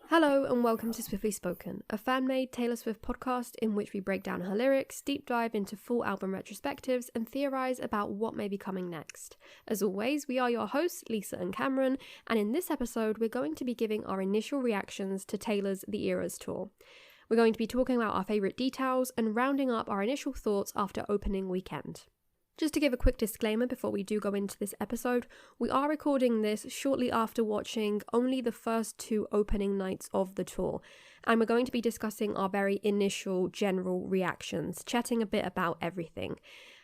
Hello and welcome to Swiftly Spoken, a fan-made Taylor Swift podcast in which we break down her lyrics, deep dive into full album retrospectives, and theorise about what may be coming next. As always, we are your hosts, Lisa and Cameron, and in this episode we're going to be giving our initial reactions to Taylor's The Eras tour. We're going to be talking about our favourite details and rounding up our initial thoughts after opening weekend. Just to give a quick disclaimer before we do go into this episode, we are recording this shortly after watching only the first two opening nights of the tour, and we're going to be discussing our very initial general reactions, chatting a bit about everything.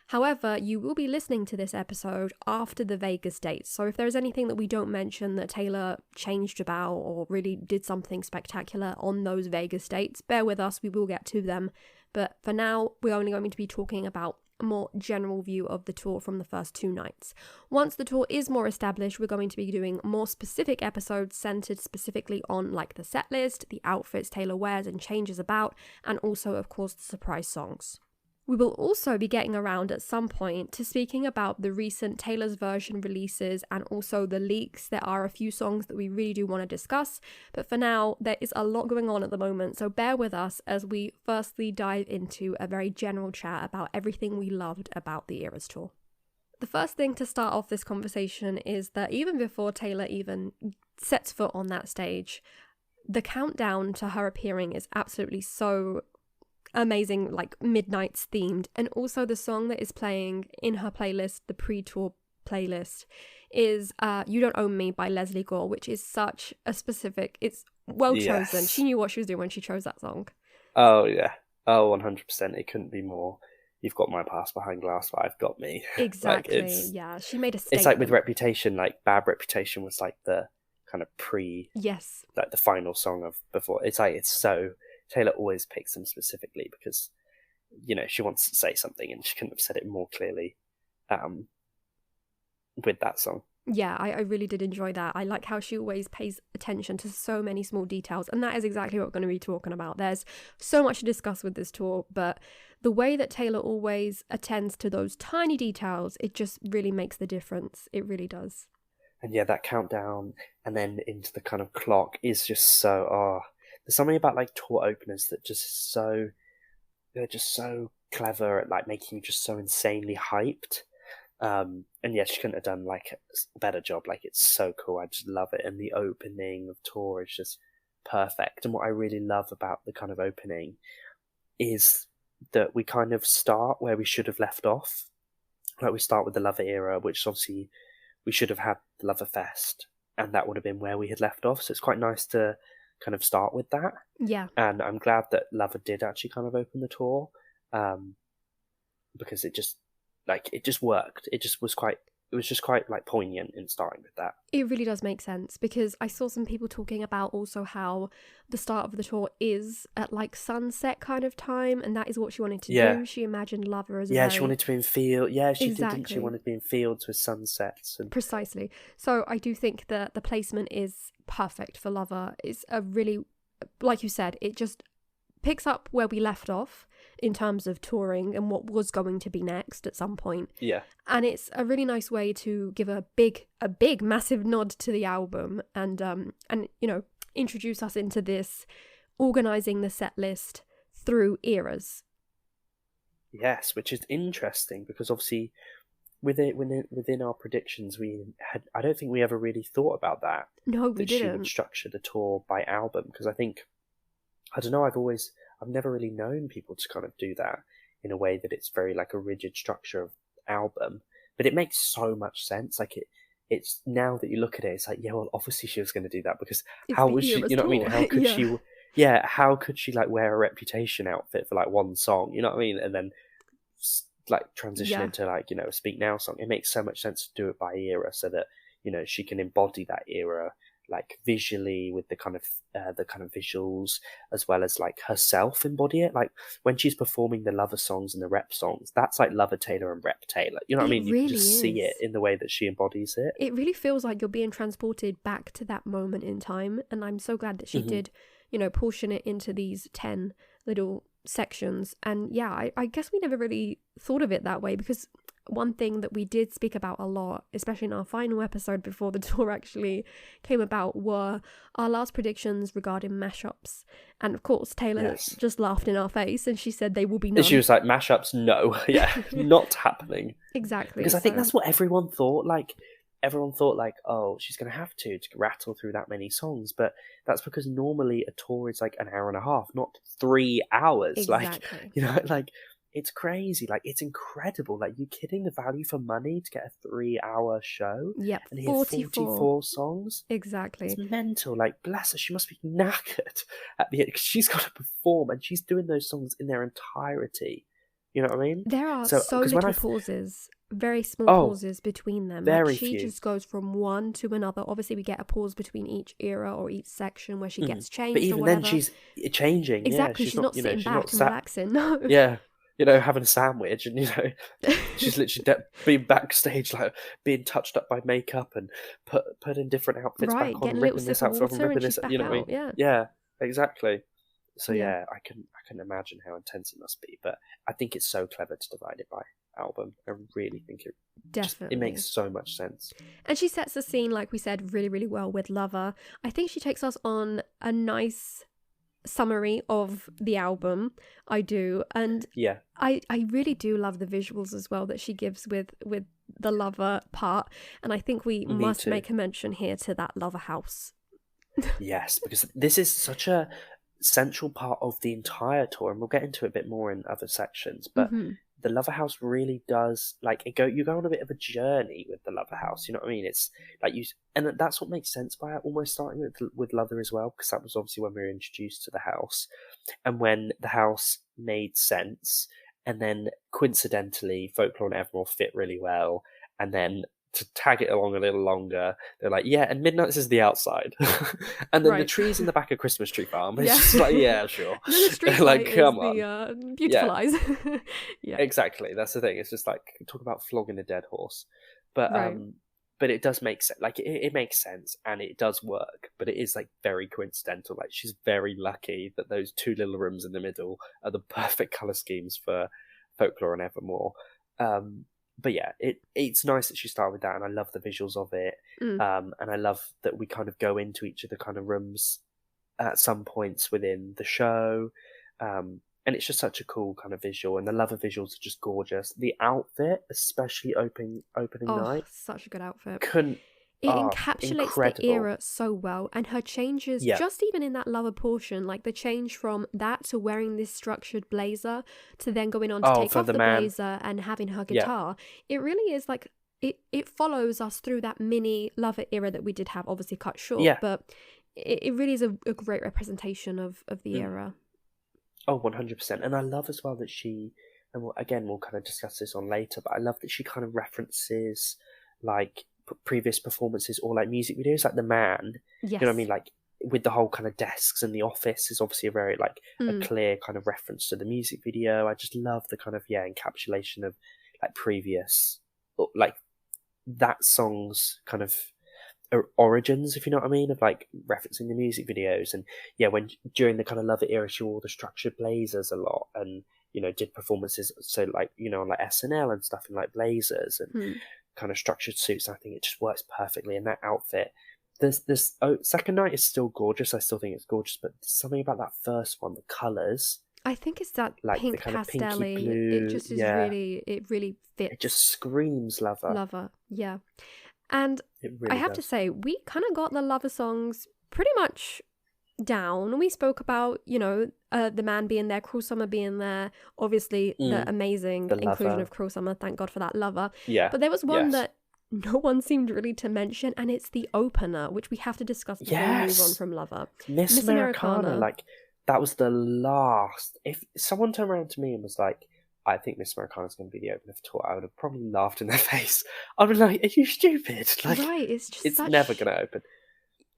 However, you will be listening to this episode after the Vegas dates, so if there's anything that we don't mention that Taylor changed about or really did something spectacular on those Vegas dates, bear with us, we will get to them. But for now, we're only going to be talking about a more general view of the tour from the first two nights. Once the tour is more established, we're going to be doing more specific episodes centered specifically on like the set list, the outfits Taylor wears and changes about, and also of course the surprise songs. We will also be getting around at some point to speaking about the recent Taylor's version releases and also the leaks. There are a few songs that we really do want to discuss, but for now there is a lot going on at the moment, so bear with us as we firstly dive into a very general chat about everything we loved about the Eras tour. The first thing to start off this conversation is that even before Taylor even sets foot on that stage, the countdown to her appearing is absolutely so amazing, like Midnight's themed, and also the song that is playing in her playlist, the pre-tour playlist, is You Don't Own Me by Leslie Gore, which is such a specific, it's well chosen. Yes. She knew what she was doing when she chose that song. Oh, yeah. Oh, 100%. It couldn't be more. You've got my past behind glass, but I've got me. Exactly. Yeah, she made a statement. It's like with Reputation, like Bad Reputation was like the kind of yes, like the final song of before. It's like, it's so, Taylor always picks them specifically because, you know, she wants to say something and she couldn't have said it more clearly with that song. Yeah, I really did enjoy that. I like how she always pays attention to so many small details, and that is exactly what we're going to be talking about. There's so much to discuss with this tour, but the way that Taylor always attends to those tiny details, it just really makes the difference. It really does. And yeah, that countdown and then into the kind of clock is just so, there's something about like tour openers that they're just so clever at like making you just so insanely hyped. And yeah, she couldn't have done like a better job. Like, it's so cool. I just love it. And the opening of tour is just perfect. And what I really love about the kind of opening is that we kind of start where we should have left off. Like, we start with the Lover era, which obviously we should have had the Lover Fest, and that would have been where we had left off. So it's quite nice to kind of start with that. Yeah. And I'm glad that Lover did actually kind of open the tour, because it just worked. It was just quite like poignant in starting with that. It really does make sense, because I saw some people talking about also how the start of the tour is at like sunset kind of time, and that is what she wanted to do. She imagined Lover as she wanted to be in field. Yeah, she exactly. did. Didn't she wanted to be in fields with sunsets and precisely. So I do think that the placement is perfect for Lover. It's a really, like you said, it just picks up where we left off in terms of touring and what was going to be next at some point. Yeah. And it's a really nice way to give a big massive nod to the album and you know, introduce us into this organizing the set list through eras. Yes, which is interesting because obviously within our predictions I don't think we ever really thought about that. No, we didn't. She would structure the tour by album, because I don't know, I've never really known people to kind of do that in a way that it's very like a rigid structure of album, but it makes so much sense. Like it's now that you look at it, it's like, yeah, well, obviously she was going to do that because it's how was she, you know what I mean? How could how could she like wear a Reputation outfit for like one song, you know what I mean? And then like transition into like, you know, a Speak Now song. It makes so much sense to do it by era so that, you know, she can embody that era like visually with the kind of visuals, as well as like herself embody it. Like when she's performing the Lover songs and the Rep songs, that's like Lover Taylor and Rep Taylor. You know what I mean? You really can just see it in the way that she embodies it. It really feels like you're being transported back to that moment in time, and I'm so glad that she did, you know, portion it into these 10 little sections. And yeah, I guess we never really thought of it that way, because one thing that we did speak about a lot, especially in our final episode before the tour actually came about, were our last predictions regarding mashups. And of course, Taylor just laughed in our face and she said they will be none. She was like, mashups, no. Yeah, not happening. Exactly. Because I think that's what everyone thought. Like, everyone thought, like, oh, she's going to have to rattle through that many songs. But that's because normally a tour is like an hour and a half, not 3 hours. Exactly. Like, you know, like, it's crazy. Like, it's incredible. Like, you kidding? The value for money to get a 3-hour show? Yep, and hear 44 songs? Exactly. It's mental. Like, bless her, she must be knackered at the end, because she's got to perform, and she's doing those songs in their entirety. You know what I mean? There are so little pauses, very small pauses between them. Very like, she just goes from one to another. Obviously, we get a pause between each era or each section where she gets changed. But even or whatever. then, she's changing. Exactly, Yeah, she's not sitting back and relaxing. No. Yeah, you know, having a sandwich, and you know, she's literally being backstage, like being touched up by makeup and put in different outfits back on, ripping this outfit and ripping this. You know what I mean? Yeah, exactly. So yeah, I can imagine how intense it must be, but I think it's so clever to divide it by album. I really think it definitely makes so much sense. And she sets the scene, like we said, really, really well with Lover. I think she takes us on a nice summary of the album. I do, and yeah, I really do love the visuals as well that she gives with the Lover part, and I think we must make a mention here to that Lover house. Yes, because this is such a central part of the entire tour, and we'll get into it a bit more in other sections, but the Lover House really does, like, you go on a bit of a journey with the Lover House, you know what I mean? It's like and that's what makes sense by it, almost starting with Lover as well, because that was obviously when we were introduced to the house, and when the house made sense, and then coincidentally Folklore and Evermore fit really well, and then to tag it along a little longer, they're like, yeah, and Midnight's is the outside. And then the trees in the back of Christmas Tree Farm. It's just like, yeah, sure. And then the street like, come on. The beautiful eyes. Yeah. Exactly. That's the thing. It's just like, talk about flogging a dead horse. But but it does make sense. Like, it makes sense, and it does work, but it is like very coincidental. Like, she's very lucky that those two little rooms in the middle are the perfect colour schemes for Folklore and Evermore. But yeah, it's nice that she started with that, and I love the visuals of it. And I love that we kind of go into each of the kind of rooms at some points within the show. And it's just such a cool kind of visual, and the Lover visuals are just gorgeous. The outfit, especially opening night, such a good outfit. It encapsulates incredible. The era so well, and her changes, just even in that Lover portion, like the change from that to wearing this structured blazer to then going on to take off the blazer and having her guitar. It really is like, it follows us through that mini Lover era that we did have, obviously cut short, but it really is a great representation of the era. Oh, 100%. And I love as well that she, and we'll kind of discuss this on later, but I love that she kind of references, like, previous performances or like music videos, like The Man. You know what I mean? Like, with the whole kind of desks and the office is obviously a very like a clear kind of reference to the music video. I just love the kind of encapsulation of like previous, like that song's kind of origins, if you know what I mean, of like referencing the music videos. And when during the kind of Lover era, she wore the structured blazers a lot, and did performances, so like on like SNL and stuff in like blazers and kind of structured suits. I think it just works perfectly in that outfit. This Second Night is still gorgeous. I still think it's gorgeous, but there's something about that first one, the colours. I think it's that like pink pastel-y. It just is it really fits. It just screams Lover. Lover, yeah. And really I have to say, we kind of got the Lover songs pretty much down. We spoke about, The Man being there, Cruel Summer being there, obviously the amazing inclusion of Cruel Summer, thank God for that, Lover. Yeah. But there was one that no one seemed really to mention, and it's the opener, which we have to discuss before we move on from Lover. Miss Americana, like, that was the last. If someone turned around to me and was like, I think Miss Americana's going to be the opener for tour, I would have probably laughed in their face. I'd be like, are you stupid? Like, right, it's never going to open.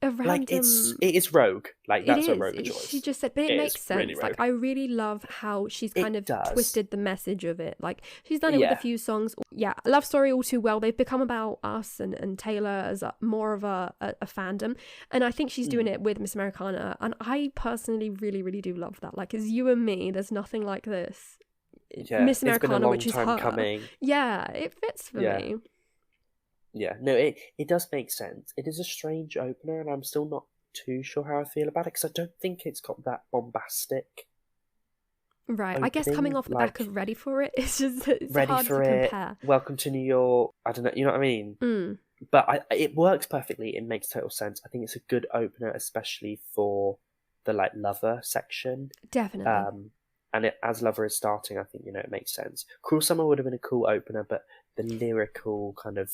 A random... Like, it is Rogue. Like, that's a Rogue choice. She just said, but it makes sense. Really like, I really love how she's kind of twisted the message of it. Like, she's done it with a few songs. Yeah, Love Story, All Too Well. They've become about us and Taylor as more of a fandom. And I think she's doing it with Miss Americana. And I personally really, really do love that. Like, as you and me, there's nothing like this. Miss it's been a Americana, long which is time her. coming. Yeah, it fits for Yeah. me. Yeah, no, it does make sense. It is a strange opener, and I'm still not too sure how I feel about it, because I don't think it's got that bombastic Right, I guess opening, coming off the back like of Ready for It, it's Ready hard to for It, compare. Welcome to New York. I don't know, you know what I mean? Mm, But it works perfectly. It makes total sense. I think it's a good opener, especially for the like Lover section. definitely. And as Lover is starting, I think it makes sense. Cruel Summer would have been a cool opener, but the lyrical kind of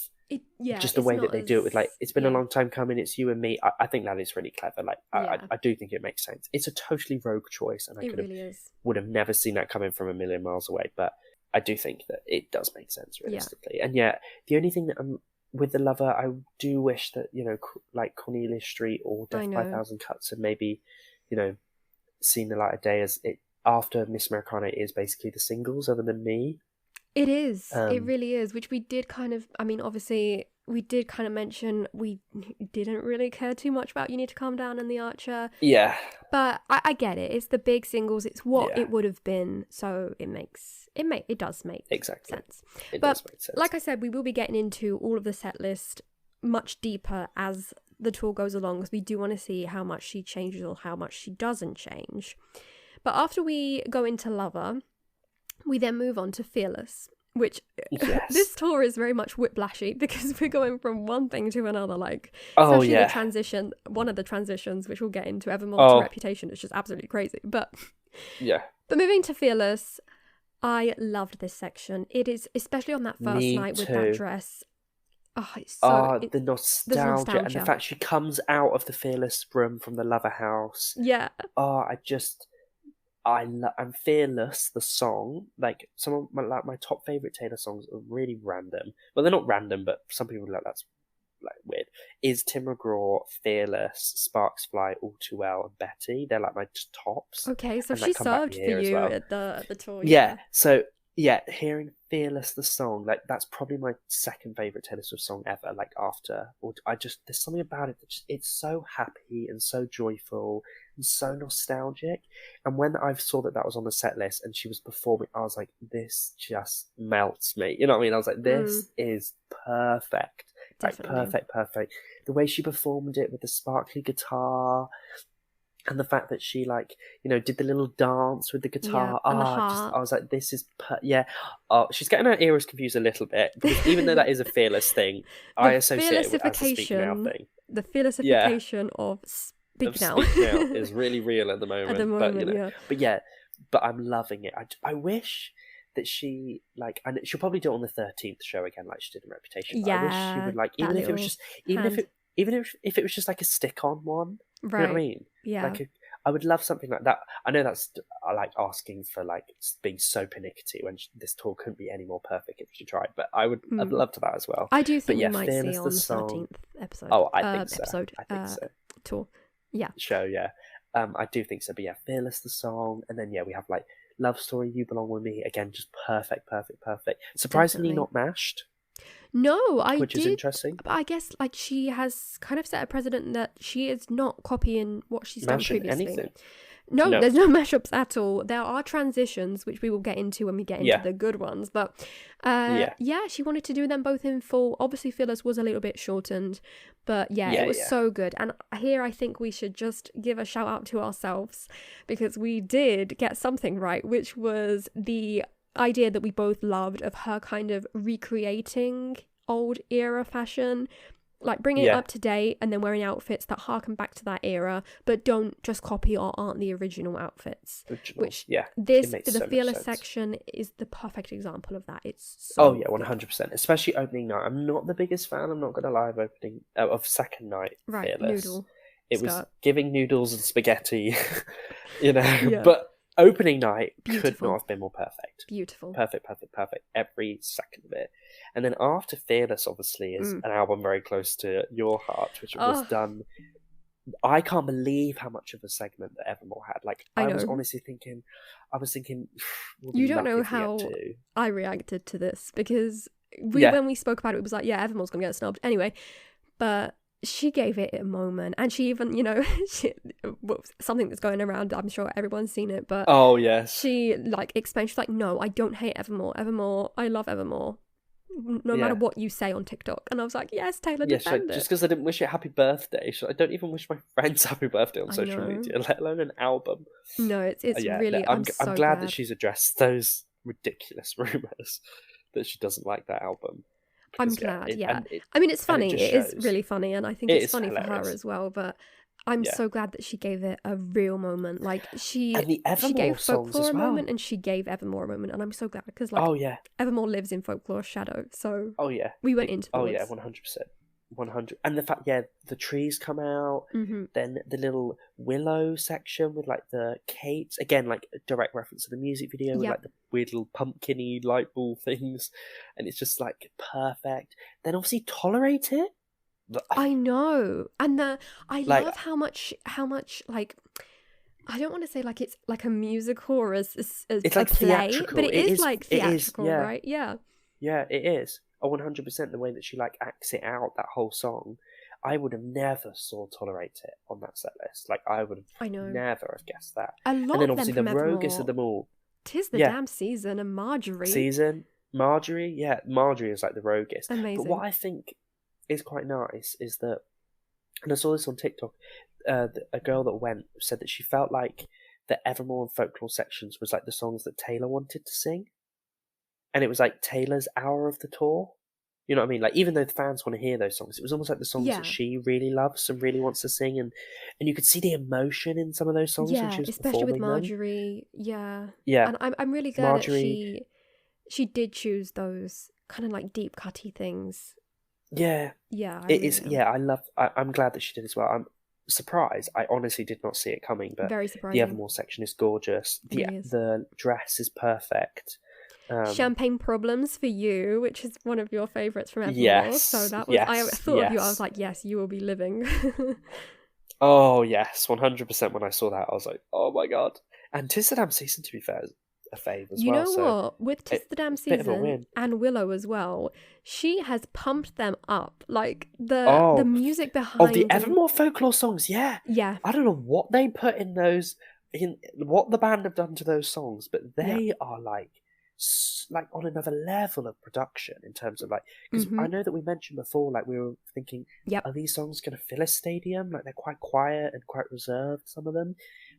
just the It's way not that they do it with like it's been a long time coming. It's you and me. I think that is really clever. Like I do think it makes sense. It's a totally rogue choice, and it really is. would have never seen that coming from a million miles away. But I do think that it does make sense realistically. And the only thing that with the Lover, I do wish that like Cornelia Street or Death by a Thousand Cuts had maybe seen the light of day as it after Miss Americana is basically the singles other than me. It is. It really is, which we did kind of, I mean, obviously, we did kind of mention we didn't really care too much about You Need to Calm Down and The Archer. Yeah. But I get it. It's the big singles. It's what it would have been. So it does make sense. It does make sense. Like I said, we will be getting into all of the set list much deeper as the tour goes along, because we do want to see how much she changes or how much she doesn't change. But after we go into Lover, we then move on to Fearless, which this tour is very much whiplashy because we're going from one thing to another. Like, especially the transition, one of the transitions, which we'll get into, Evermore to Reputation, is just absolutely crazy. But moving to Fearless, I loved this section. It is, especially on that first night with that dress. Oh, it's so... the nostalgia and the fact she comes out of the Fearless room from the Lover house. Yeah. Oh, I'm Fearless, the song. Like, some of my top favourite Taylor songs are really random. Well, they're not random, but some people like that's like weird. Is Tim McGraw, Fearless, Sparks Fly, All Too Well, and Betty. They're like my tops. Okay, so she served for you at the tour. Yeah, so... Yeah, hearing Fearless, the song, like that's probably my second favourite Taylor Swift song ever, like after, there's something about it that it's so happy and so joyful and so nostalgic. And when I saw that was on the set list and she was performing, I was like, this just melts me. You know what I mean? I was like, this is perfect. Definitely. Like perfect. The way she performed it with the sparkly guitar, and the fact that she did the little dance with the guitar. I was like, this is she's getting her eras confused a little bit, because even though that is a Fearless thing, I associate it with as a Speak Now thing. The Fearlessification of Speak Now is really real at the moment. But I'm loving it. I wish that she and she'll probably do it on the 13th show again, like she did in Reputation. But I wish she would even if it was just like a stick-on one. Right. You know what I mean? Yeah. I would love something like that. I know that's like asking for being so pernickety when this tour couldn't be any more perfect if she tried, but I'd love to that as well. I do think you might see on the 13th episode. Oh, I think so. I think so. Tour. Yeah. Show, yeah. I do think so. But yeah, Fearless, the song, and then we have Love Story, You Belong With Me. Again, just perfect. Surprisingly not mashed. No, which is interesting. But I guess she has kind of set a precedent that she is not copying what she's done previously. Anything. No, there's no mashups at all. There are transitions, which we will get into when we get into the good ones. But she wanted to do them both in full. Obviously, Fearless was a little bit shortened, but it was so good. And here I think we should just give a shout out to ourselves, because we did get something right, which was the idea that we both loved of her kind of recreating old era fashion, bringing it up to date and then wearing outfits that harken back to that era, but don't just copy or aren't the original outfits. The Fearless section is the perfect example of that. It's so 100%, especially opening night. I'm not the biggest fan, I'm not gonna lie, of opening of second night Fearless. Was giving noodles and spaghetti but opening night could not have been more perfect. Beautiful. Perfect. Every second of it. And then after Fearless, obviously, is an album very close to your heart, which was done. I can't believe how much of a segment that Evermore had. I was honestly thinking, you don't know how I reacted to this, because when we spoke about it, it was like, Evermore's going to get snubbed. Anyway, but she gave it a moment, and she even, you know, something that's going around, I'm sure everyone's seen it, but Oh yes. she like explained, she's like, no, I don't hate Evermore, I love Evermore, no matter what you say on TikTok. And I was like, yes, Taylor, Yeah, like, defend just it. because I didn't wish it happy birthday, I don't even wish my friends happy birthday on I social know. media, let alone an album. No, it's really, I'm so glad glad that she's addressed those ridiculous rumors that she doesn't like that album. I'm Because, glad, and I mean, it's and it funny, just it is shows. really funny, and I think It it's is funny for her hilarious. as well, but I'm Yeah. so glad that she gave it a real moment. Like, And the she Evermore gave songs Folklore as a well. moment, and she gave Evermore a moment, and I'm so glad, because, like, Oh yeah. Evermore lives in Folklore's shadow, so Oh yeah. we went into the Oh woods. yeah, 100%. 100. And the fact, the trees come out, then the little willow section with like the capes, again, like a direct reference to the music video with like the weird little pumpkin-y light ball things, and it's just like perfect. Then obviously Tolerate It. I know, and I Like, love how much like, I don't want to say like it's like a musical or as it's a like play, theatrical. but it is like It is, theatrical, yeah. right? Yeah. Yeah, it is. 100% the way that she like acts it out, that whole song. I would have never saw Tolerate It on that set list. Like, I would I have know. never have guessed that. A lot And then of them obviously the from roguest Evermore. of them all. 'Tis the Damn Season and Marjorie. Marjorie, Marjorie is like the roguest. Amazing. But what I think is quite nice is that, and I saw this on TikTok, a girl that went said that she felt like the Evermore and Folklore sections was like the songs that Taylor wanted to sing. And it was like Taylor's hour of the tour. You know what I mean? Like, even though the fans want to hear those songs, it was almost like the songs that she really loves and really wants to sing, and you could see the emotion in some of those songs when she was especially with performing Marjorie. them. And I'm really glad Marjorie, that she did choose those kind of like deep cutty things. Yeah, it is. Really Yeah, I'm glad that she did as well. I'm surprised. I honestly did not see it coming, but very surprising. The Evermore section is gorgeous. The dress is perfect. Champagne Problems for You, which is one of your favourites from Evermore. Yes, so that was, I thought of you, I was like, yes, you will be living. Oh yes, 100%. When I saw that, I was like, oh my god. And 'Tis the Damn Season, to be fair, is a fave as well. You know what? With 'Tis the Damn Season and Willow as well, she has pumped them up. Like the music behind the Evermore Folklore songs. Yeah. I don't know what they put in those, in what the band have done to those songs, but they are like on another level of production in terms of like, because I know that we mentioned before, like we were thinking, are these songs going to fill a stadium? Like, they're quite quiet and quite reserved, some of them,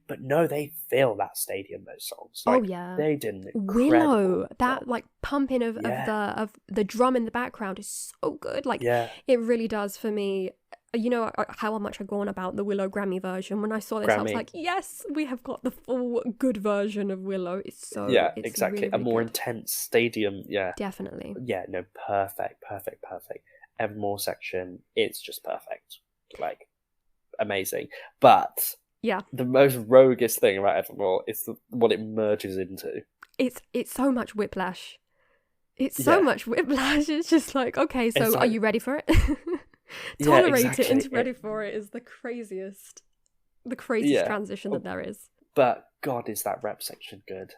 but no, they fill that stadium, those songs. Like, they did an incredible Willow, that job. like pumping of the drum in the background is so good. Like, it really does for me. You know how much I go on about the Willow Grammy version. When I saw this, I was like, yes, we have got the full good version of Willow. It's so it's exactly really, really a more good. Intense stadium. Definitely. No, perfect. Evermore section, it's just perfect, like amazing. But the most roguish thing about Evermore is what it merges into. It's so much whiplash. It's so much whiplash. It's just like, okay, so are you ready for it? Tolerate It into Ready for It is the craziest transition that there is. But God, is that rep section good?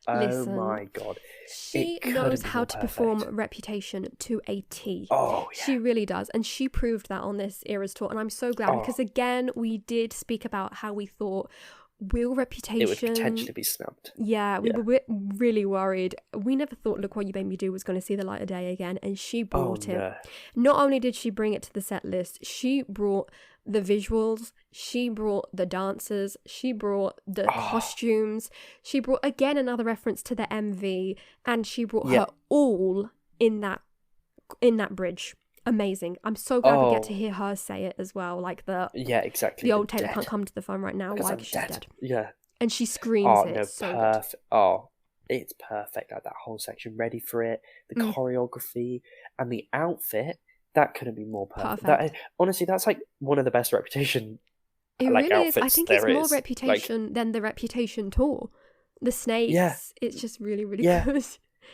Listen, oh my God. She knows how to perform Reputation to a T. Oh, yeah. She really does. And she proved that on this Eras tour. And I'm so glad because, again, we did speak about how we thought, will Reputation... It would potentially be snubbed. Yeah, we were really worried. We never thought Look What You Made Me Do was going to see the light of day again, and she brought it. No. Not only did she bring it to the set list, she brought the visuals, she brought the dancers, she brought the costumes, she brought, again, another reference to the MV, and she brought her all in that bridge. Amazing. I'm so glad we get to hear her say it as well. Like exactly. The old Taylor can't come to the phone right now. Why? Because she's dead. Yeah. And she screams it. No, so perfect. Good. It's perfect. Like that whole section, Ready for It, the choreography and the outfit. That couldn't be more perfect. Honestly, that's like one of the best Reputation. It like, really is. I think it's more is. Reputation than the Reputation tour. The snakes. It's just really, really good.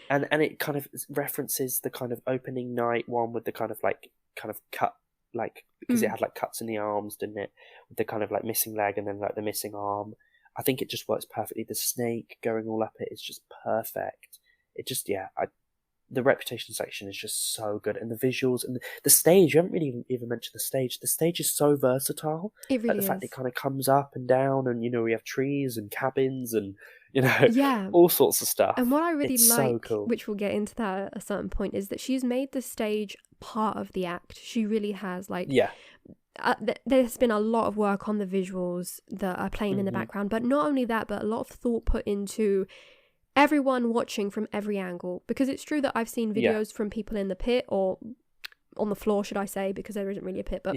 And it kind of references the kind of opening night one with the kind of cut, like, because it had like cuts in the arms, didn't it? With the kind of like missing leg and then like the missing arm. I think it just works perfectly. The snake going all up it is just perfect. It just, the Reputation section is just so good, and the visuals and the stage. You haven't really even mentioned the stage. The stage is so versatile. It really Like the fact is. it kind of comes up and down, and we have trees and cabins and Yeah. all sorts of stuff. And what I really It's like, so cool. which we'll get into that at a certain point, is that she's made the stage part of the act. She really has. Like, Yeah, there's been a lot of work on the visuals that are playing in the background, but not only that, but a lot of thought put into everyone watching from every angle. Because it's true that I've seen videos from people in the pit, or on the floor, should I say, because there isn't really a pit, but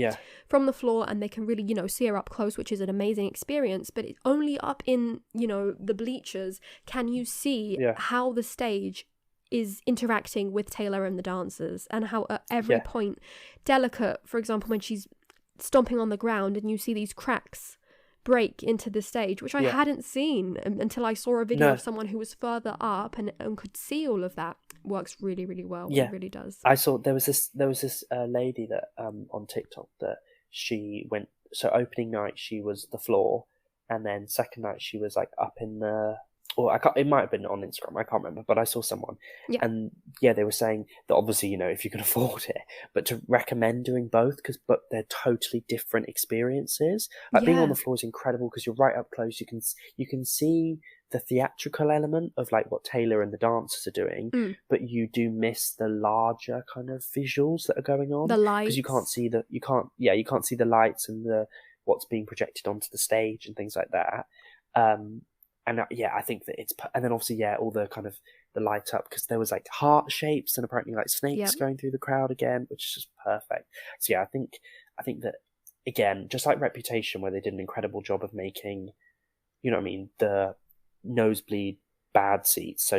from the floor, and they can really, see her up close, which is an amazing experience. But it's only up in, the bleachers can you see how the stage is interacting with Taylor and the dancers, and how at every point, Delicate, for example, when she's stomping on the ground and you see these cracks break into the stage, which I hadn't seen until I saw a video of someone who was further up and could see all of that. Works really, really well. It really does. I saw there was this lady that on TikTok that she went. So opening night she was the floor, and then second night she was like up in the. Or it might have been on Instagram, I can't remember, but I saw someone. Yeah. And they were saying that obviously, if you can afford it, but to recommend doing both, but they're totally different experiences. Like being on the floor is incredible because you're right up close. You can see the theatrical element of like what Taylor and the dancers are doing, but you do miss the larger kind of visuals that are going on. The lights. Because you can't see the lights and what's being projected onto the stage and things like that. And I think that and then obviously, all the kind of the light up, because there was like heart shapes and apparently like snakes going through the crowd again, which is just perfect. So I think that, again, just like Reputation, where they did an incredible job of making, the nosebleed bad seats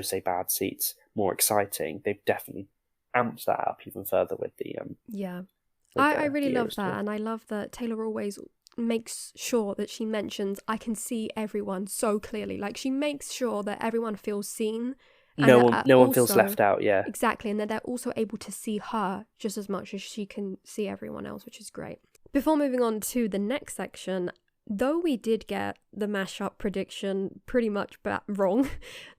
more exciting, they've definitely amped that up even further with the I really love that, tour. and I love that Taylor always makes sure that she mentions, I can see everyone so clearly. Like, she makes sure that everyone feels seen. No one feels left out, Exactly, and that they're also able to see her just as much as she can see everyone else, which is great. Before moving on to the next section, though we did get the mashup prediction pretty much wrong,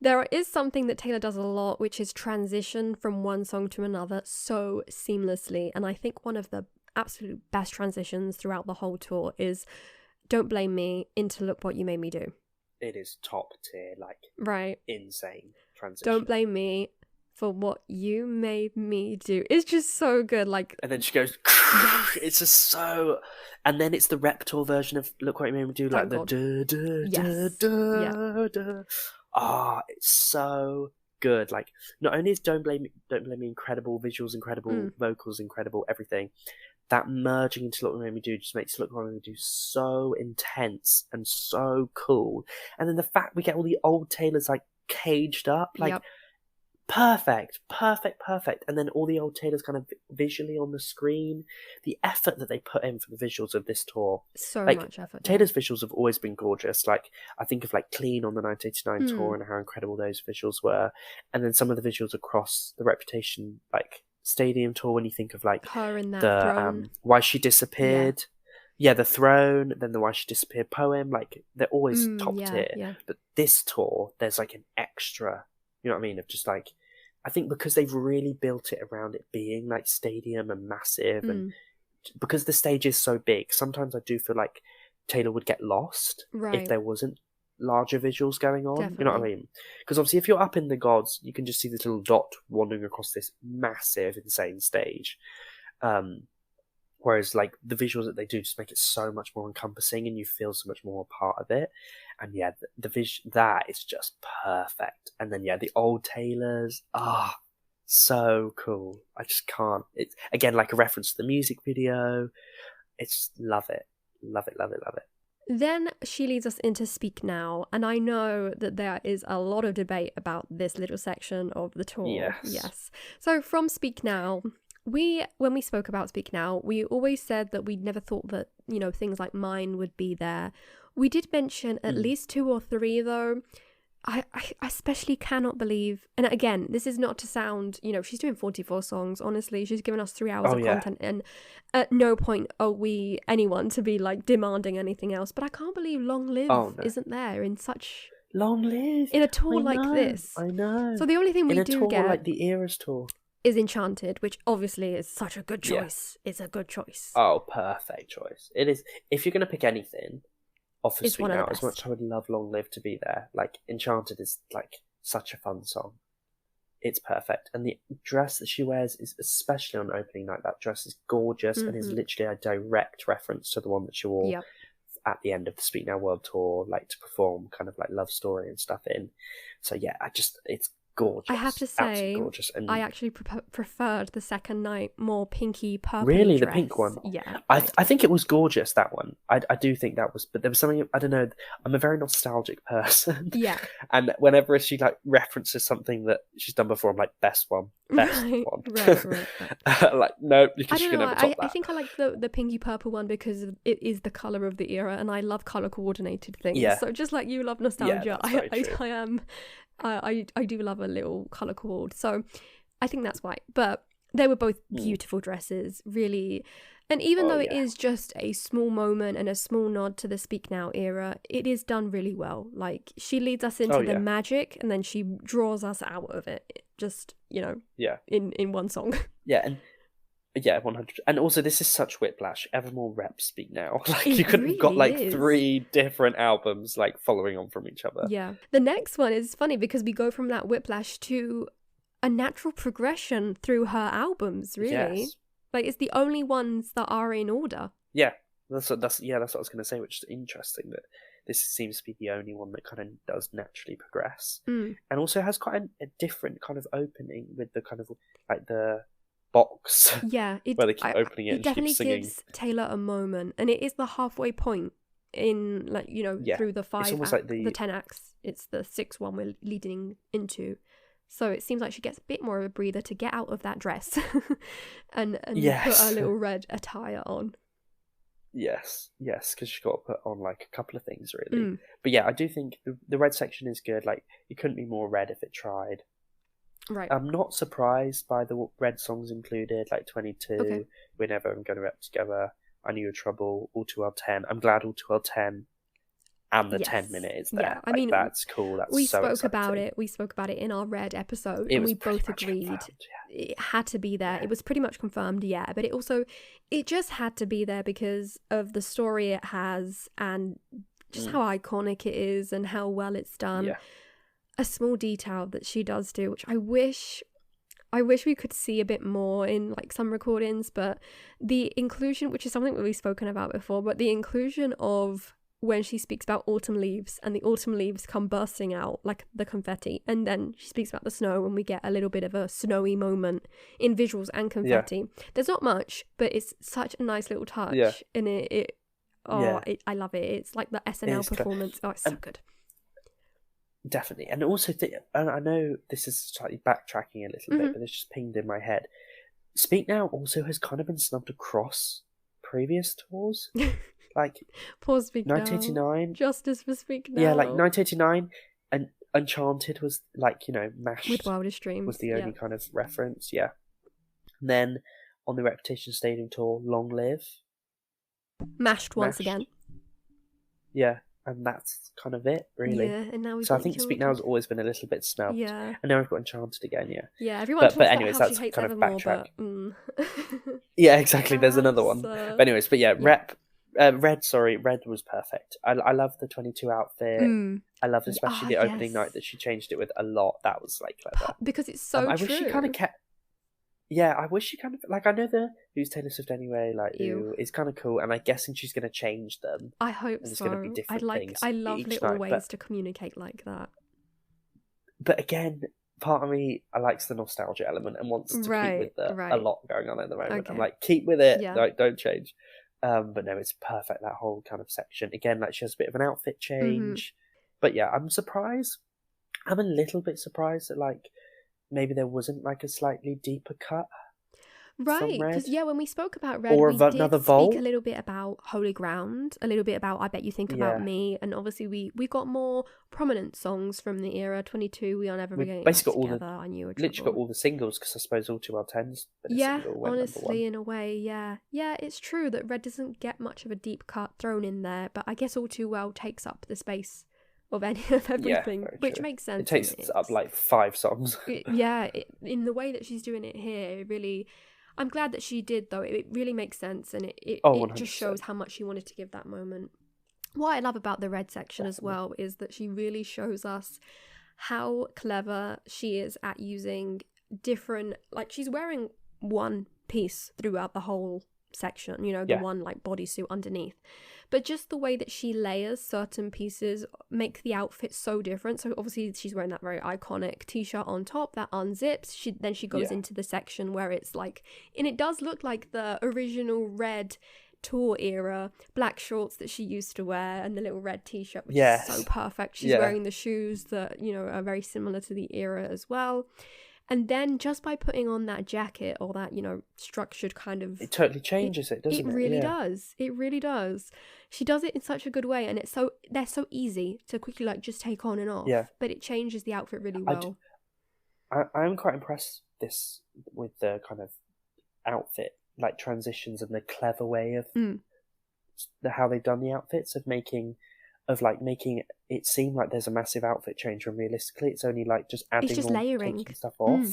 there is something that Taylor does a lot, which is transition from one song to another so seamlessly. And I think one of the absolute best transitions throughout the whole tour is Don't Blame Me into Look What You Made Me Do. It is top tier, like, insane transition. Don't blame me for what you made me do. It's just so good. Like, and then she goes, it's just so, and then it's the Reptor version of Look What You Made Me Do, like the it's so good. Like, not only is Don't Blame Me incredible, visuals incredible, vocals incredible, everything, that merging into Look What You Made Me Do just makes Look What You Made Me Do so intense and so cool. And then the fact we get all the old Taylors like caged up, like perfect. And then all the old Taylors kind of visually on the screen. The effort that they put in for the visuals of this tour. So much effort. Taylor's visuals have always been gorgeous. Like, I think of like Clean on the 1989 tour and how incredible those visuals were. And then some of the visuals across the Reputation, like, stadium tour, when you think of like her in that throne, Why She Disappeared, the throne, then the Why She Disappeared poem, like they're always top tier. But this tour, there's like an extra, of just like, I think because they've really built it around it being like stadium and massive, and because the stage is so big, sometimes I do feel like Taylor would get lost if there wasn't larger visuals going on. Definitely. You know what I mean? Because obviously if you're up in the gods, you can just see this little dot wandering across this massive, insane stage. Whereas like the visuals that they do just make it so much more encompassing, and you feel so much more a part of it. And that is just perfect. And then the old Taylors, so cool. I just can't. It's again like a reference to the music video. It's love it. Then she leads us into Speak Now, and I know that there is a lot of debate about this little section of the tour. Yes. So from Speak Now, when we spoke about Speak Now, we always said that we never thought that, things like Mine would be there. We did mention at least 2 or 3, though. I especially cannot believe, and again, this is not to sound, she's doing 44 songs, honestly, she's given us 3 hours of content, and at no point are we anyone to be like demanding anything else, but I can't believe Long Live isn't there in such Long live. in a tour like this. I know. So the only thing we in a do tour get like the Eras tour is Enchanted, which obviously is such a good Yeah. choice. It's a good choice. Oh, perfect choice. It is. If you're going to pick anything off of It's Speak one of the Now, as best. much as I would love Long Live to be there, like Enchanted is like such a fun song. It's perfect. And the dress that she wears is, especially on opening night, that dress is gorgeous and is literally a direct reference to the one that she wore Yep. at the end of the Speak Now World Tour, like to perform kind of like Love Story and stuff in. So yeah, it's gorgeous. I have to Absolutely say, gorgeous. And I actually preferred the second night more pinky purple. really, dress. the pink one. Yeah, I think it was gorgeous, that one. I do think that was, but there was something, I don't know. I'm a very nostalgic person. Yeah. And whenever she like references something that she's done before, I'm like, best one. Right. Like, no, I because don't she can know. never top that. I think I like the pinky purple one because it is the colour of the era, and I love colour coordinated things. Yeah. So just like you love nostalgia, that's very true. I am. I do love a little colour coord. So I think that's why. But they were both beautiful dresses, really. And even though it is just a small moment and a small nod to the Speak Now era, it is done really well. Like, she leads us into the magic and then she draws us out of it. Just, in one song. Yeah, and 100%. And also, this is such whiplash. Evermore reps Speak Now. Like, It you could have got like really is. 3 different albums like following on from each other. Yeah. The next one is funny because we go from that whiplash to a natural progression through her albums, really. Yes. Like, it's the only ones that are in order. Yeah, that's what I was going to say, which is interesting that this seems to be the only one that kind of does naturally progress, and also has quite a different kind of opening with the kind of like the box. Yeah, where they keep opening it and definitely keep singing. gives Taylor a moment, and it is the halfway point in through the 5 It's almost act, like the 10 acts. It's the 6th one we're leading into. So it seems like she gets a bit more of a breather to get out of that dress and put her little red attire on. Yes, because she's got to put on like a couple of things, really. But yeah, I do think the red section is good. Like, it couldn't be more red if it tried. Right. I'm not surprised by the red songs included, like 22, We're Never Going to Rep Together, I Knew Your Trouble, All Too Well 10. I'm glad All Too Well 10 and the 10 minute is there. Yeah, I mean, that's cool. That's we so spoke exciting. about it. We spoke about it in our Red episode, It and was we both pretty much agreed confirmed, it had to be there. It was pretty much confirmed, yeah. But it just had to be there because of the story it has and just how iconic it is and how well it's done. Yeah. A small detail that she does do, which I wish we could see a bit more in like some recordings, but the inclusion, which is something that we've spoken about before, but the inclusion of when she speaks about autumn leaves and the autumn leaves come bursting out like the confetti, and then she speaks about the snow and we get a little bit of a snowy moment in visuals and confetti. There's not much, but it's such a nice little touch, and I love it. It's like the SNL performance. It's so good. Definitely. And also, and I know this is slightly backtracking a little bit, but it's just pinged in my head. Speak Now also has kind of been snubbed across previous tours. Like, Poor Speak 1989. Now. Justice for Speak Now. Yeah, like 1989 and Enchanted was like, mashed. With Wildest Dreams. Was the only kind of reference, yeah. And then on the Reputation Stadium tour, Long Live. Mashed once again. Yeah, and that's kind of it, really. Yeah, and now we've So I think Speak Now has always been a little bit snubbed. Yeah. And now we've got Enchanted again, yeah. Yeah, everyone talks about anyways, how that's she hates kind of Evermore, backtrack. but... Yeah, exactly, there's another one. But anyways, Red was perfect. I love the 22 outfit. I loved especially the opening night that she changed it with a lot. That was like clever. Because it's so true. I wish she kind of kept... Yeah, I wish she kind of... Like, I know the Who's Taylor Swift Anyway, like, is kind of cool, and I'm guessing she's going to change them. I hope and so. Going to be different things I love little night, ways to communicate like that. But again, part of me, I likes the nostalgia element and wants to keep with a lot going on at the moment. Okay. I'm like, keep with it, like, don't change. But no, it's perfect, that whole kind of section. Again, like, she has a bit of an outfit change. But yeah, I'm surprised. I'm a little bit surprised that, like, maybe there wasn't like a slightly deeper cut. Right, because when we spoke about Red, or we did another vault. Speak a little bit about Holy Ground, a little bit about I Bet You Think About Me, and obviously we got more prominent songs from the era. 22, We Are Never Getting Back Together, I Knew Your Trouble. Literally got all the singles, because I suppose All Too Well 10's been a single, honestly, in a way, yeah, it's true that Red doesn't get much of a deep cut thrown in there, but I guess All Too Well takes up the space of any of Yeah, everything, very which true. makes sense. It takes up like 5 songs. In the way that she's doing it here, it really, I'm glad that she did though. It really makes sense, and Oh, it just 100%. shows how much she wanted to give that moment. What I love about the red section as well is that she really shows us how clever she is at using different, like she's wearing one piece throughout the whole section, you know, the one like bodysuit underneath, but just the way that she layers certain pieces make the outfit so different. So obviously she's wearing that very iconic t-shirt on top that unzips. She goes into the section where it's like, and it does look like the original red tour era black shorts that she used to wear and the little red t-shirt, which is so perfect. She's wearing the shoes that, you know, are very similar to the era as well. And then just by putting on that jacket or that, you know, structured kind of... It totally changes it, doesn't it? It really does. It really does. She does it in such a good way, and they're so easy to quickly like just take on and off. Yeah. But it changes the outfit really well. I'm quite impressed with the kind of outfit like transitions and the clever way of how they've done the outfits of making it seem like there's a massive outfit change when realistically it's only like just adding, it's just layering, taking stuff off.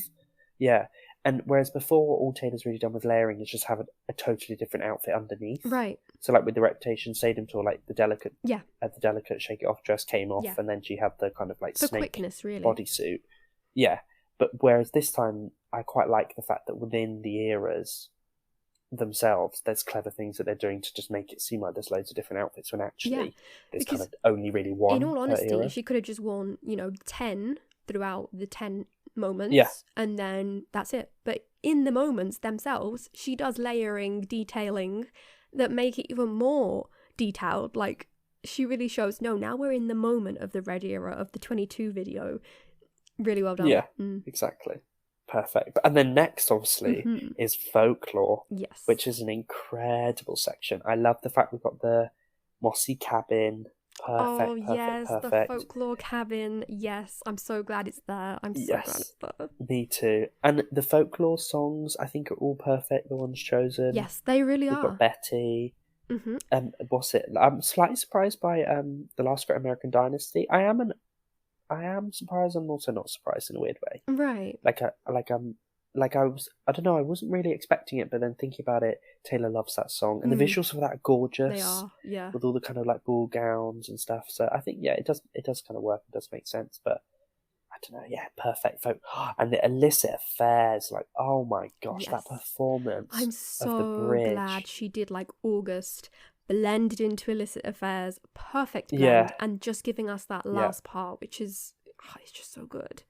And whereas before all Taylor's really done with layering is just have a totally different outfit underneath, right? So like with the Reputation Stadium tour, like the delicate Shake It Off dress came off, and then she had the kind of like for snake quickness, really. Bodysuit, but whereas this time I quite like the fact that within the eras themselves there's clever things that they're doing to just make it seem like there's loads of different outfits when actually there's kind of only really one. In all honesty, she could have just worn, you know, 10 throughout the 10 moments and then that's it. But in the moments themselves she does layering, detailing that make it even more detailed. Like she really shows, no, now we're in the moment of the red era of the 22 video. Really well done. Exactly. Perfect. And then next, obviously, is Folklore, which is an incredible section. I love the fact we've got the mossy cabin. Perfect. The Folklore cabin. Yes, I'm so glad it's there. I'm so glad it's there. Me too. And the Folklore songs, I think, are all perfect, the ones chosen. Yes, they really are. We've got Betty. What's it? I'm slightly surprised by The Last Great American Dynasty. I am surprised. I'm also not surprised in a weird way. Right. I don't know. I wasn't really expecting it, but then thinking about it, Taylor loves that song, and the visuals for that are gorgeous. They are, yeah. With all the kind of like ball gowns and stuff. So I think it does kind of work. It does make sense, but I don't know. Yeah, perfect. And the illicit affairs, like, oh my gosh, that performance. I'm so glad she did like August. Blended into illicit affairs, perfect blend, and just giving us that last part, which is it's just so good.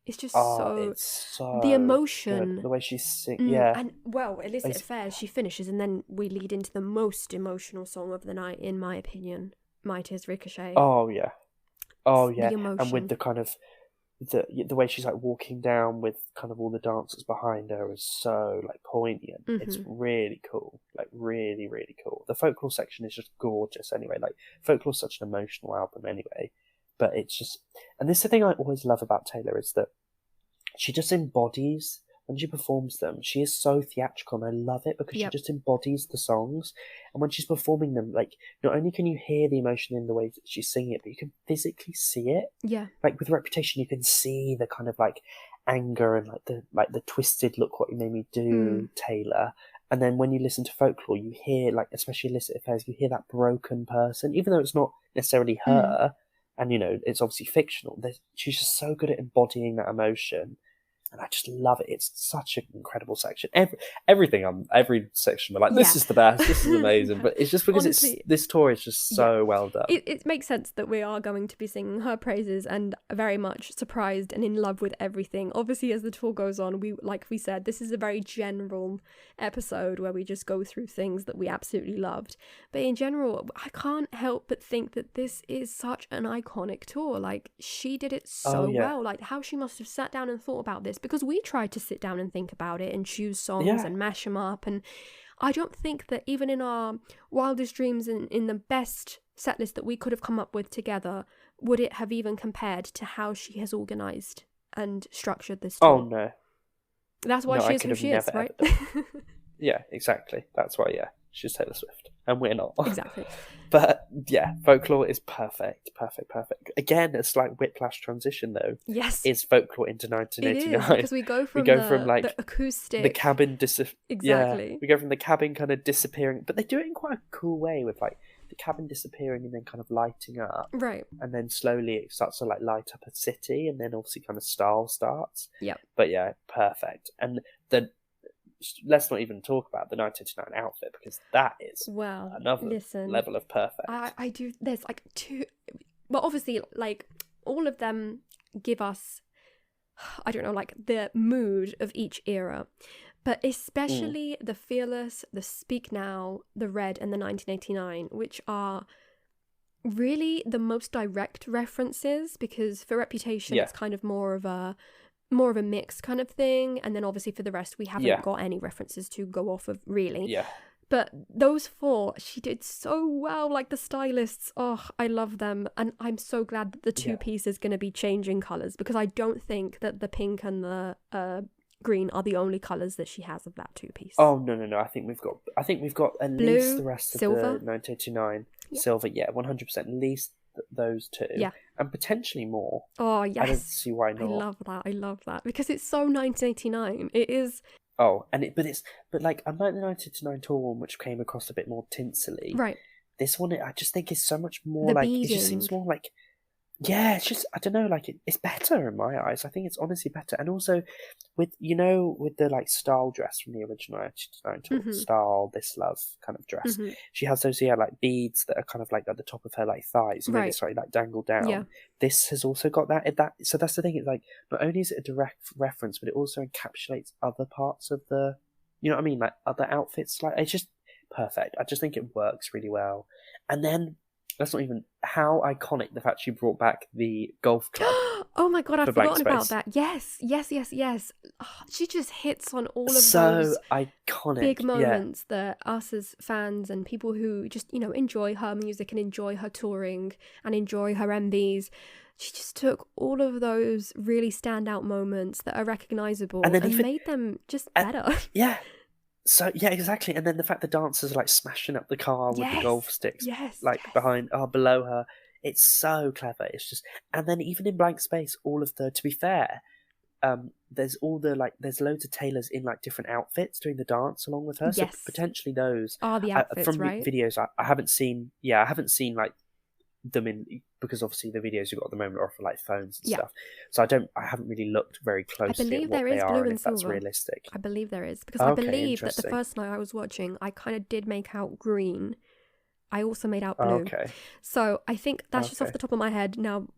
It's just so the emotion, good. The way she sings, and illicit affairs. She finishes, and then we lead into the most emotional song of the night, in my opinion. My Tears Ricochet. Oh yeah, the emotion. And with the kind of the way she's like walking down with kind of all the dancers behind her is so like poignant. It's really cool, like really, really cool. The Folklore section is just gorgeous anyway. Like Folklore's such an emotional album anyway, but it's just, and this is the thing I always love about Taylor is that she just embodies, when she performs them, she is so theatrical, and I love it because she just embodies the songs. And when she's performing them, like, not only can you hear the emotion in the way that she's singing it, but you can physically see it. Yeah. Like with Reputation, you can see the kind of like anger and like the twisted "look what you made me do" Taylor. And then when you listen to Folklore, you hear, like, especially Illicit Affairs, you hear that broken person, even though it's not necessarily her, and you know it's obviously fictional. She's just so good at embodying that emotion. And I just love it. It's such an incredible section. Everything on every section, we're like, this is the best. This is amazing. But it's just because honestly, this tour is just so well done. It makes sense that we are going to be singing her praises and very much surprised and in love with everything. Obviously, as the tour goes on, like we said, this is a very general episode where we just go through things that we absolutely loved. But in general, I can't help but think that this is such an iconic tour. Like, she did it so well. Like, how she must have sat down and thought about this. Because we tried to sit down and think about it and choose songs and mash them up, and I don't think that even in our wildest dreams and in the best set list that we could have come up with together would it have even compared to how she has organised and structured this tour. Oh no, that's why she is who she is, right? Yeah, exactly. That's why. she's Taylor Swift, and we're not. Exactly. But yeah, Folklore is perfect. Again, a slight whiplash transition though. Yes. Is Folklore into It 1989? is, because we go from the acoustic... the cabin Exactly. Yeah, we go from the cabin kind of disappearing, but they do it in quite a cool way with like the cabin disappearing and then kind of lighting up. Right. And then slowly it starts to like light up a city, and then obviously kind of style starts. Yep. But yeah, perfect. And then let's not even talk about the 1989 outfit, because that is another level of perfect. I do. There's like two. Well, obviously, like all of them give us, I don't know, like the mood of each era, but especially the Fearless, the Speak Now, the Red, and the 1989, which are really the most direct references, because for Reputation it's kind of more of a mix kind of thing, and then obviously for the rest we haven't got any references to go off of, really. But those four, she did so well. Like the stylists, I love them, and I'm so glad that the two-piece is going to be changing colours, because I don't think that the pink and the green are the only colours that she has of that two-piece. Oh no! I think we've got at Blue, least the rest silver. of the 1989 silver. 100%. At least those two. And potentially more. Oh yes. I don't see why not. I love that because it's so 1989. It is. Oh, but like unlike the 1989 tour one, which came across a bit more tinsely, right? This one, I just think is so much more like beading. It just seems more like, it's just, I don't know, like it's better in my eyes. I think it's honestly better, and also with the like style dress from the original 1989 tour, style this love kind of dress. She has those like beads that are kind of like at the top of her like thighs, maybe slightly like dangled down. Yeah. This has also got that. So that's the thing. It's like not only is it a direct reference, but it also encapsulates other parts of the, you know what I mean, like other outfits. Like it's just perfect. I just think it works really well. And then that's not even how iconic the fact she brought back the golf club. Oh my god, I've forgotten about that. Yes. Oh, she just hits on all of those iconic big moments that us as fans and people who just, enjoy her music and enjoy her touring and enjoy her MVs. She just took all of those really standout moments that are recognisable and made them just better. Yeah. So yeah, exactly, and then the fact the dancers are like smashing up the car with the golf sticks, behind, below her. It's so clever. It's just, and then even in Blank Space, all of the, to be fair, there's all the there's loads of tailors in like different outfits doing the dance along with her. So potentially those are the outfits, from right? Videos I haven't seen. Yeah, I haven't seen like them in, because obviously the videos you've got at the moment are for like phones and stuff, so I haven't really looked very closely at what they are and if that's realistic. I believe there is, because I believe that the first night I was watching I kind of did make out green. I also made out blue. So I think that's just off the top of my head. Now,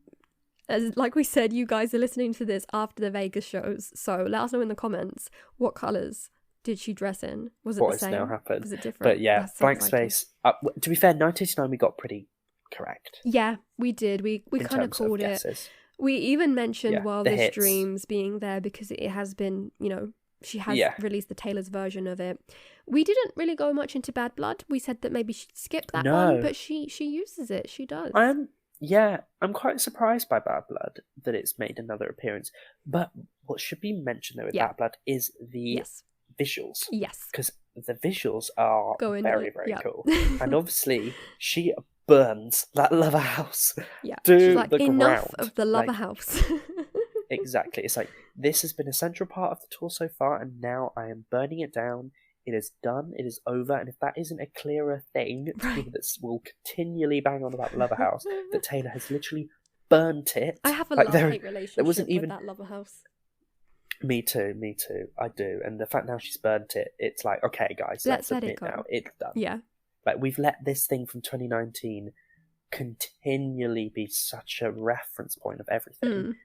as like we said, you guys are listening to this after the Vegas shows, so let us know in the comments what colours did she dress in. Was it the same? What has now happened? Was it different? But yeah, Blank Space. To be fair, 1989 we got pretty correct. Yeah, we did. We kind of called it. Guesses. We even mentioned Wildest Dreams being there because it has been, she has released the Taylor's version of it. We didn't really go much into Bad Blood. We said that maybe she'd skip that one, but she uses it. She does. I'm quite surprised by Bad Blood that it's made another appearance. But what should be mentioned though with Bad Blood is the visuals. Yes. Because the visuals are very, very cool. And obviously she burns that lover house to she's like, the enough ground. Of the lover house. Exactly. It's like, this has been a central part of the tour so far, and now I am burning it down. It is done. It is over. And if that isn't a clearer thing to people that will continually bang on about the lover house, that Taylor has literally burnt it. I have a love-hate relationship with that lover house. Me too. I do. And the fact now she's burnt it, it's like, okay, guys, let's admit it now. It's done. Yeah. Like, we've let this thing from 2019 continually be such a reference point of everything.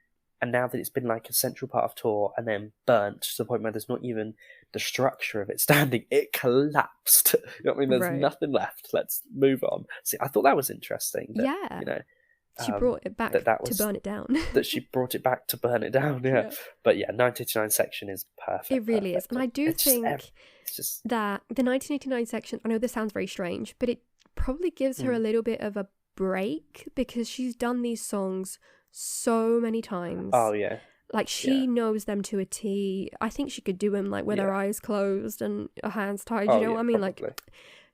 And now that it's been like a central part of tour and then burnt to the point where there's not even the structure of it standing, it collapsed. You know what I mean? There's nothing left. Let's move on. See, I thought that was interesting. That, she brought it back to burn it down. That she brought it back to burn it down, yeah. But yeah, 1989 section is perfect. It really is. And I do think that the 1989 section, I know this sounds very strange, but it probably gives her a little bit of a break because she's done these songs so many times. Oh yeah. Like she knows them to a T. I think she could do them like with her eyes closed and her hands tied. You know what I mean? Probably. Like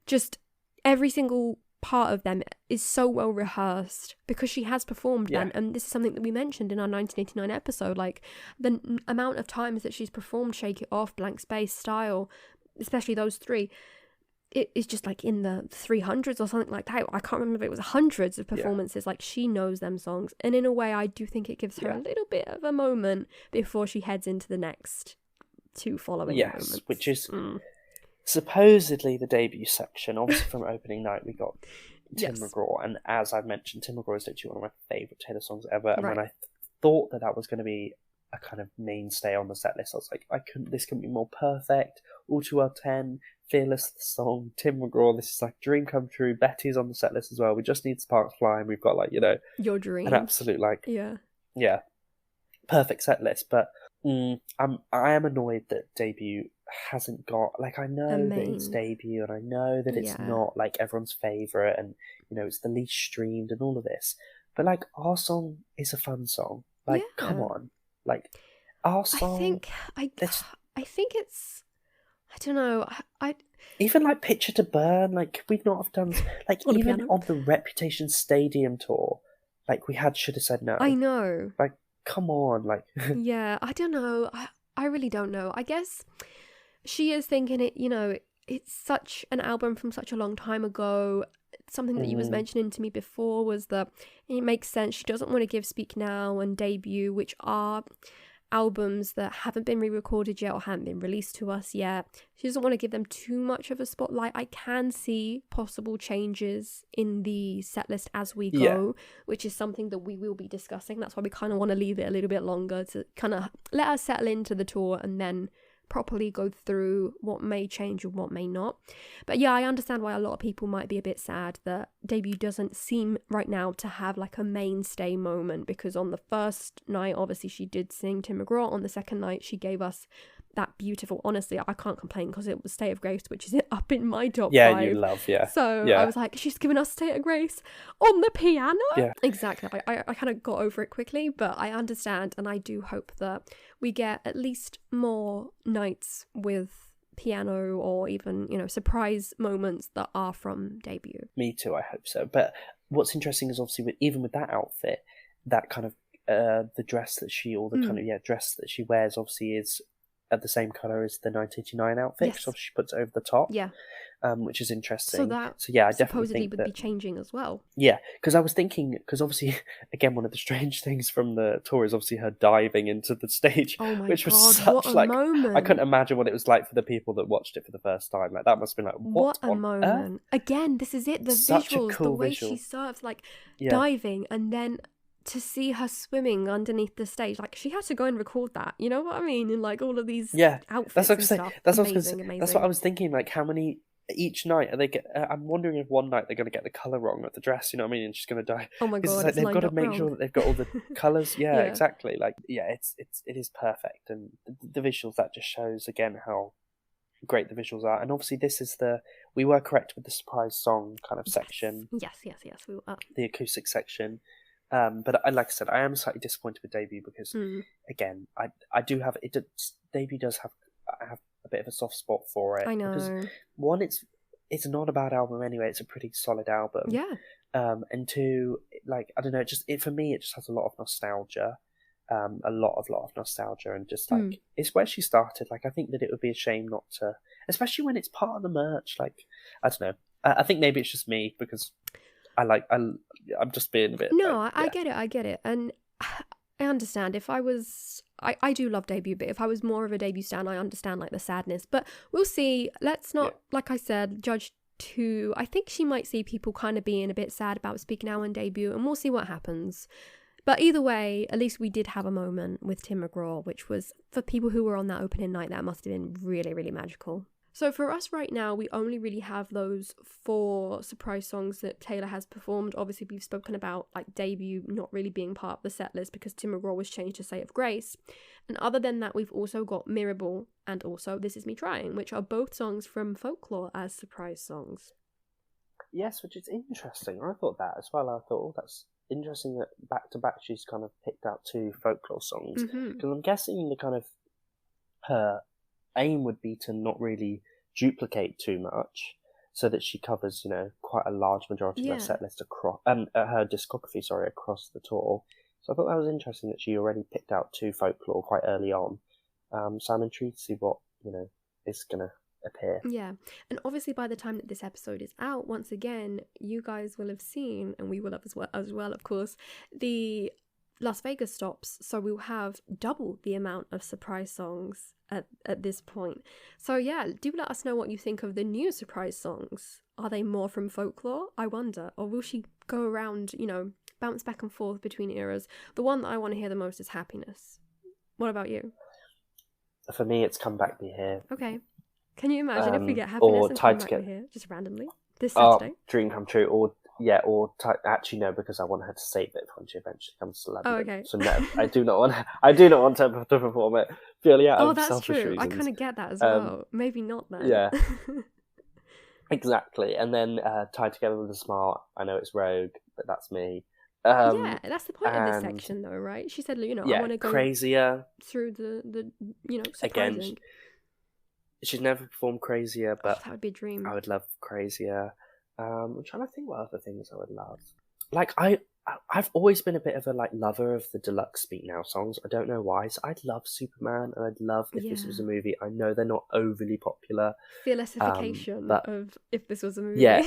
just every single part of them is so well rehearsed because she has performed them, and this is something that we mentioned in our 1989 episode, like the amount of times that she's performed Shake It Off, Blank Space, Style, especially those three, it is just like in the 300s or something like that. I can't remember if it was hundreds of performances. Like, she knows them songs, and in a way I do think it gives her a little bit of a moment before she heads into the next two following moments, which is supposedly the debut section. Obviously from opening night we got Tim McGraw, and as I've mentioned, Tim McGraw is literally one of my favourite Taylor songs ever, and when I thought that was going to be a kind of mainstay on the set list, I was like, this couldn't be more perfect. All Too Well 10, Fearless the song, Tim McGraw, this is like dream come true. Betty's on the set list as well. We just need Sparks Flying. We've got like, your dream, an absolute perfect set list. But I am annoyed that debut hasn't got, like, I know that it's debut, and I know that it's not like everyone's favourite, and it's the least streamed and all of this, but like, our song is a fun song. Like, come on, like, our song. I think it's, I don't know, I even like Picture to Burn, like, we've not have done, like, even on the Reputation Stadium tour, like, we should have said no. I know, like, come on, like. I don't know, I really don't know. I guess she is thinking it's such an album from such a long time ago. Something that you was mentioning to me before was that it makes sense. She doesn't want to give Speak Now and Debut, which are albums that haven't been re-recorded yet or haven't been released to us yet. She doesn't want to give them too much of a spotlight. I can see possible changes in the set list as we go, which is something that we will be discussing. That's why we kind of want to leave it a little bit longer to kind of let us settle into the tour and then properly go through what may change and what may not. But I understand why a lot of people might be a bit sad that debut doesn't seem right now to have like a mainstay moment, because on the first night obviously she did sing Tim McGraw. On the second night she gave us that beautiful, honestly I can't complain because it was State of Grace, which is up in my top 5. You love, so I was like, she's giving us State of Grace on the piano. Exactly. I kind of got over it quickly, but I understand, and I do hope that we get at least more nights with piano or even surprise moments that are from debut. Me too, I hope so. But what's interesting is obviously even with that outfit, that kind of the dress that she, or the kind of dress that she wears obviously is at the same colour as the 1989 outfit, so she puts it over the top, which is interesting. So that I supposedly definitely would be changing as well. Because I was thinking, because obviously again one of the strange things from the tour is obviously her diving into the stage, which was such like moment. I couldn't imagine what it was like for the people that watched it for the first time. Like, that must have been like, what a moment. Earth? Again, this is it, the such visuals, cool the way visual. she surfs, like diving, and then to see her swimming underneath the stage, like, she had to go and record that, you know what I mean, in like all of these outfits. That's what and stuff. Amazing. That's what I was thinking, like, how many each night are they I'm wondering if one night they're going to get the colour wrong of the dress, you know what I mean, and she's going to die. Oh my god, like, they've got to make sure that they've got all the colours. Exactly, like, it is perfect, and the visuals, that just shows again how great the visuals are. And obviously this is we were correct with the surprise song kind of section. Yes, we were. The acoustic section. But like I said, I am slightly disappointed with debut because again, I do have debut does have a bit of a soft spot for it. I know. Because one, it's not a bad album anyway. It's a pretty solid album. Yeah. And two, like, I don't know, for me it just has a lot of nostalgia. A lot of nostalgia, and just like it's where she started. Like, I think that it would be a shame not to, especially when it's part of the merch. Like, I don't know. I think maybe it's just me because I'm just being a bit. No, I get it, and I understand. If I was, I do love debut, but if I was more of a debut stan, I understand like the sadness. But we'll see. Let's not, like I said, judge too. I think she might see people kind of being a bit sad about Speak Now and debut, and we'll see what happens. But either way, at least we did have a moment with Tim McGraw, which was, for people who were on that opening night, that must have been really, really magical. So for us right now, we only really have those 4 surprise songs that Taylor has performed. Obviously, we've spoken about like debut not really being part of the set list because Tim McGraw was changed to State of Grace. And other than that, we've also got Mirrorball and also This Is Me Trying, which are both songs from Folklore as surprise songs. Yes, which is interesting. I thought that as well. I thought, that's interesting that back to back she's kind of picked out 2 Folklore songs. Because I'm guessing the kind of her aim would be to not really duplicate too much. so that she covers, you know, quite a large majority of her set list across, her discography, sorry, across the tour. So I thought that was interesting that she already picked out 2 Folklore quite early on. So I'm intrigued to see what, you know, is going to appear. Yeah, and obviously by the time that this episode is out, once again, you guys will have seen, and we will have as well, of course, the Las Vegas stops, so we'll have double the amount of surprise songs at this point. So yeah, do let us know what you think of the new surprise songs. Are they more from Folklore? I wonder. Or will she go around, you know, bounce back and forth between eras? The one that I want to hear the most is Happiness. What about you? For me, it's Come Back Me Here. Okay. Can you imagine if we get Happiness and Come Back Me Here, just randomly, this Saturday? Dream come true, actually no, because I want her to save it when she eventually comes to London. Oh, okay. So no, I do not want her to perform it purely out of selfish reasons. I kind of get that as well. Maybe not then. Yeah. Exactly. And then Tied Together with a Smile, I know it's Rogue, but that's me. Yeah, that's the point of this section though, right? She said, you know, I want to go Crazier through the you know, surprising. Again, she's never performed Crazier, but that would be a dream. I would love Crazier. I'm trying to think what other things I would love. Like I've always been a bit of a lover of the deluxe Speak Now songs. I don't know why. So I'd love Superman, and I'd love If This Was a Movie. I know they're not overly popular. Fearlessification of If This Was a Movie. Yeah,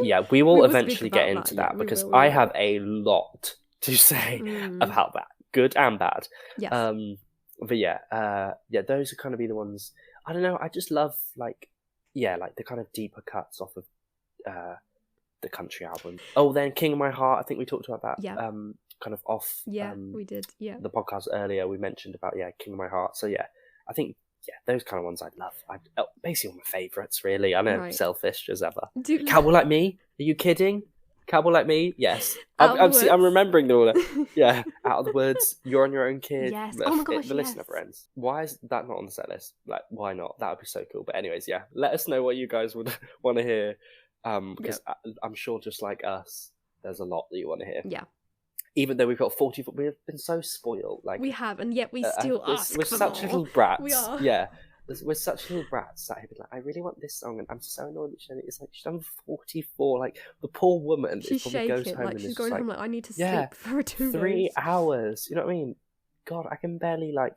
yeah. We will eventually get into that because I have a lot to say about that, good and bad. Yes. But yeah, those are kind of be the ones. I don't know. I just love the kind of deeper cuts off of the country album. Oh, then King of My Heart. I think we talked about that. Yeah. Kind of off. Yeah, we did. Yeah. The podcast earlier, we mentioned about King of My Heart. So yeah, I think those kind of ones I'd love. Basically all my favourites, really. I know, selfish as ever. Cowboy Like Me. Are you kidding? Cowboy Like Me. Yes. I'm remembering all that. Yeah. Out of the Woods. You're on Your Own, Kid. Yes. Oh my gosh. The list never ends. Why is that not on the set list? Like, why not? That would be so cool. But anyways, yeah. Let us know what you guys would want to hear. Because I'm sure, just like us, there's a lot that you want to hear. Yeah. Even though we've got 44, we've been so spoiled. Like we have, and yet we still ask. We're such little brats. We are. Yeah. We're such little brats that have been like, I really want this song, and I'm so annoyed that it's like she's done 44. Like the poor woman, she's probably shaking. goes home and she's is going like, home like, I need to sleep for 2 3 hours. You know what I mean? God, I can barely I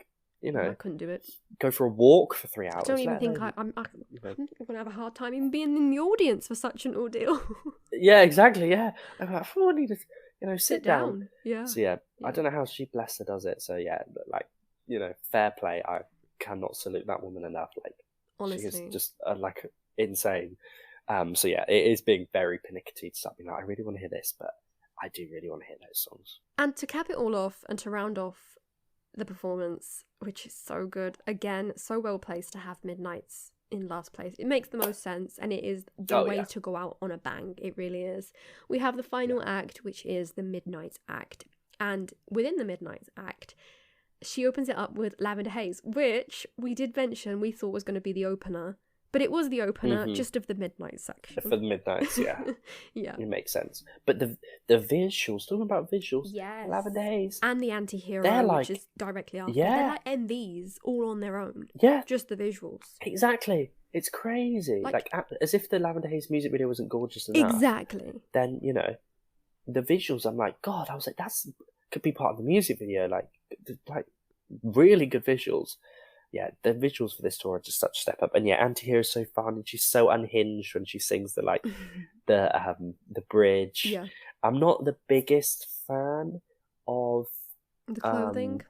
couldn't do it. Go for a walk for 3 hours. I don't even think I'm going to have a hard time even being in the audience for such an ordeal. Yeah, exactly. Yeah, I'm like, I need to, sit down. Yeah. So yeah, I don't know how she, bless her, does it. So yeah, but fair play. I cannot salute that woman enough. Like, honestly, she is just insane. So yeah, it is being very pernickety to start being like, I really want to hear this, but I do really want to hear those songs. And to cap it all off and to round off the performance, which is so good, again, so well placed to have Midnight's in last place. It makes the most sense, and it is the way to go out on a bang. It really is. We have the final act, which is the Midnight Act, and within the Midnight Act, she opens it up with Lavender Haze, which we did mention we thought was going to be the opener. But it was the opener, just of the Midnight section. For the Midnights, yeah. Yeah. It makes sense. But the visuals, talking about visuals, yes. Lavender Haze. And the Anti-Hero, which is directly after. Yeah. They're like MVs, all on their own. Yeah. Just the visuals. Exactly. It's crazy. Like as if the Lavender Haze music video wasn't gorgeous enough. Exactly. Then, the visuals, I'm like, God, I was like, could be part of the music video. Like really good visuals. Yeah, the visuals for this tour are just such a step up. And yeah, Anti-Hero is so fun, and she's so unhinged when she sings the bridge. Yeah. I'm not the biggest fan of the clothing.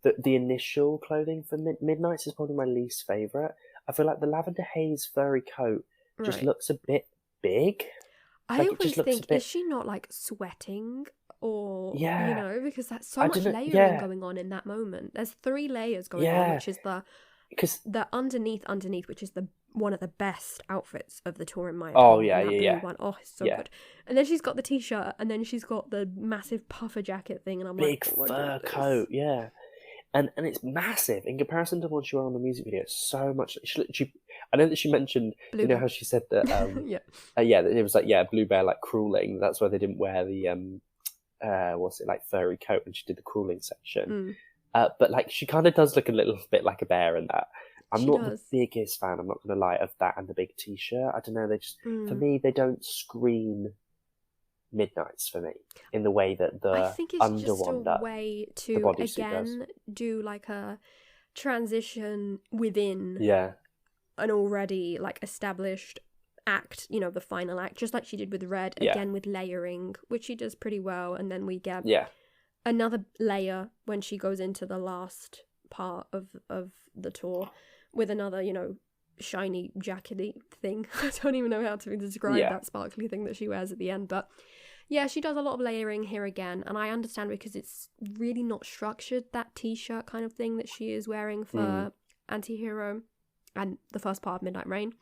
The initial clothing for Midnight's is probably my least favourite. I feel like the Lavender Haze furry coat just looks a bit big. I always think, is she not sweating? Or, because that's so much layering going on in that moment. There's 3 layers going on, which is the underneath, which is one of the best outfits of the tour in my opinion. Oh, yeah. One. Oh, it's so good. And then she's got the t-shirt, and then she's got the massive puffer jacket thing, and I'm big fur coat, yeah. And it's massive in comparison to what she wore on the music video. It's so much. She I know that she mentioned, Blue how she said that, that it was Blue Bear crueling. That's why they didn't wear the furry coat when she did the crueling section. But she kind of does look a little bit like a bear in that. I'm She not does. the biggest fan, I'm not going to lie, of that and the big t-shirt. I don't know, they just, for Mm. me, they don't scream Midnights for me in the way that I the think it's under just a one does, way the to, bodysuit does. again, do like a transition within Yeah, an already like established act, you know, the final act, just like she did with Red, Yeah. again with layering, which she does pretty well. And then we get yeah, another layer when she goes into the last part of the tour with another, you know, shiny jackety thing. I don't even know how to describe Yeah. that sparkly thing that she wears at the end, but yeah, she does a lot of layering here again, and I understand because it's really not structured, that t-shirt kind of thing that she is wearing for Anti-Hero and the first part of Midnight Rain.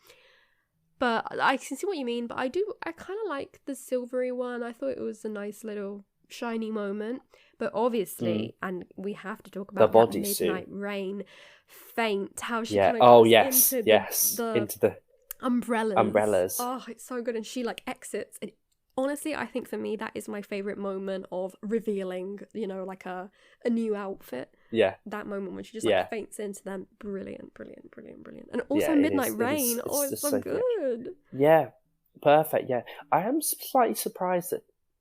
But I can see what you mean, but I kind of like the silvery one. I thought it was a nice little shiny moment. But obviously, and we have to talk about that bodysuit. Midnight Rain feint, how she yeah. kind of Oh, goes yes, into yes, the into the umbrellas. Oh, it's so good. And she like exits. And honestly, I think for me, that is my favourite moment of revealing, you know, like a new outfit. Yeah. That moment when she just like faints into them. Brilliant, brilliant, brilliant, brilliant. And also Yeah, Midnight Rain. It's just so good. Yeah, perfect. Yeah, I am slightly surprised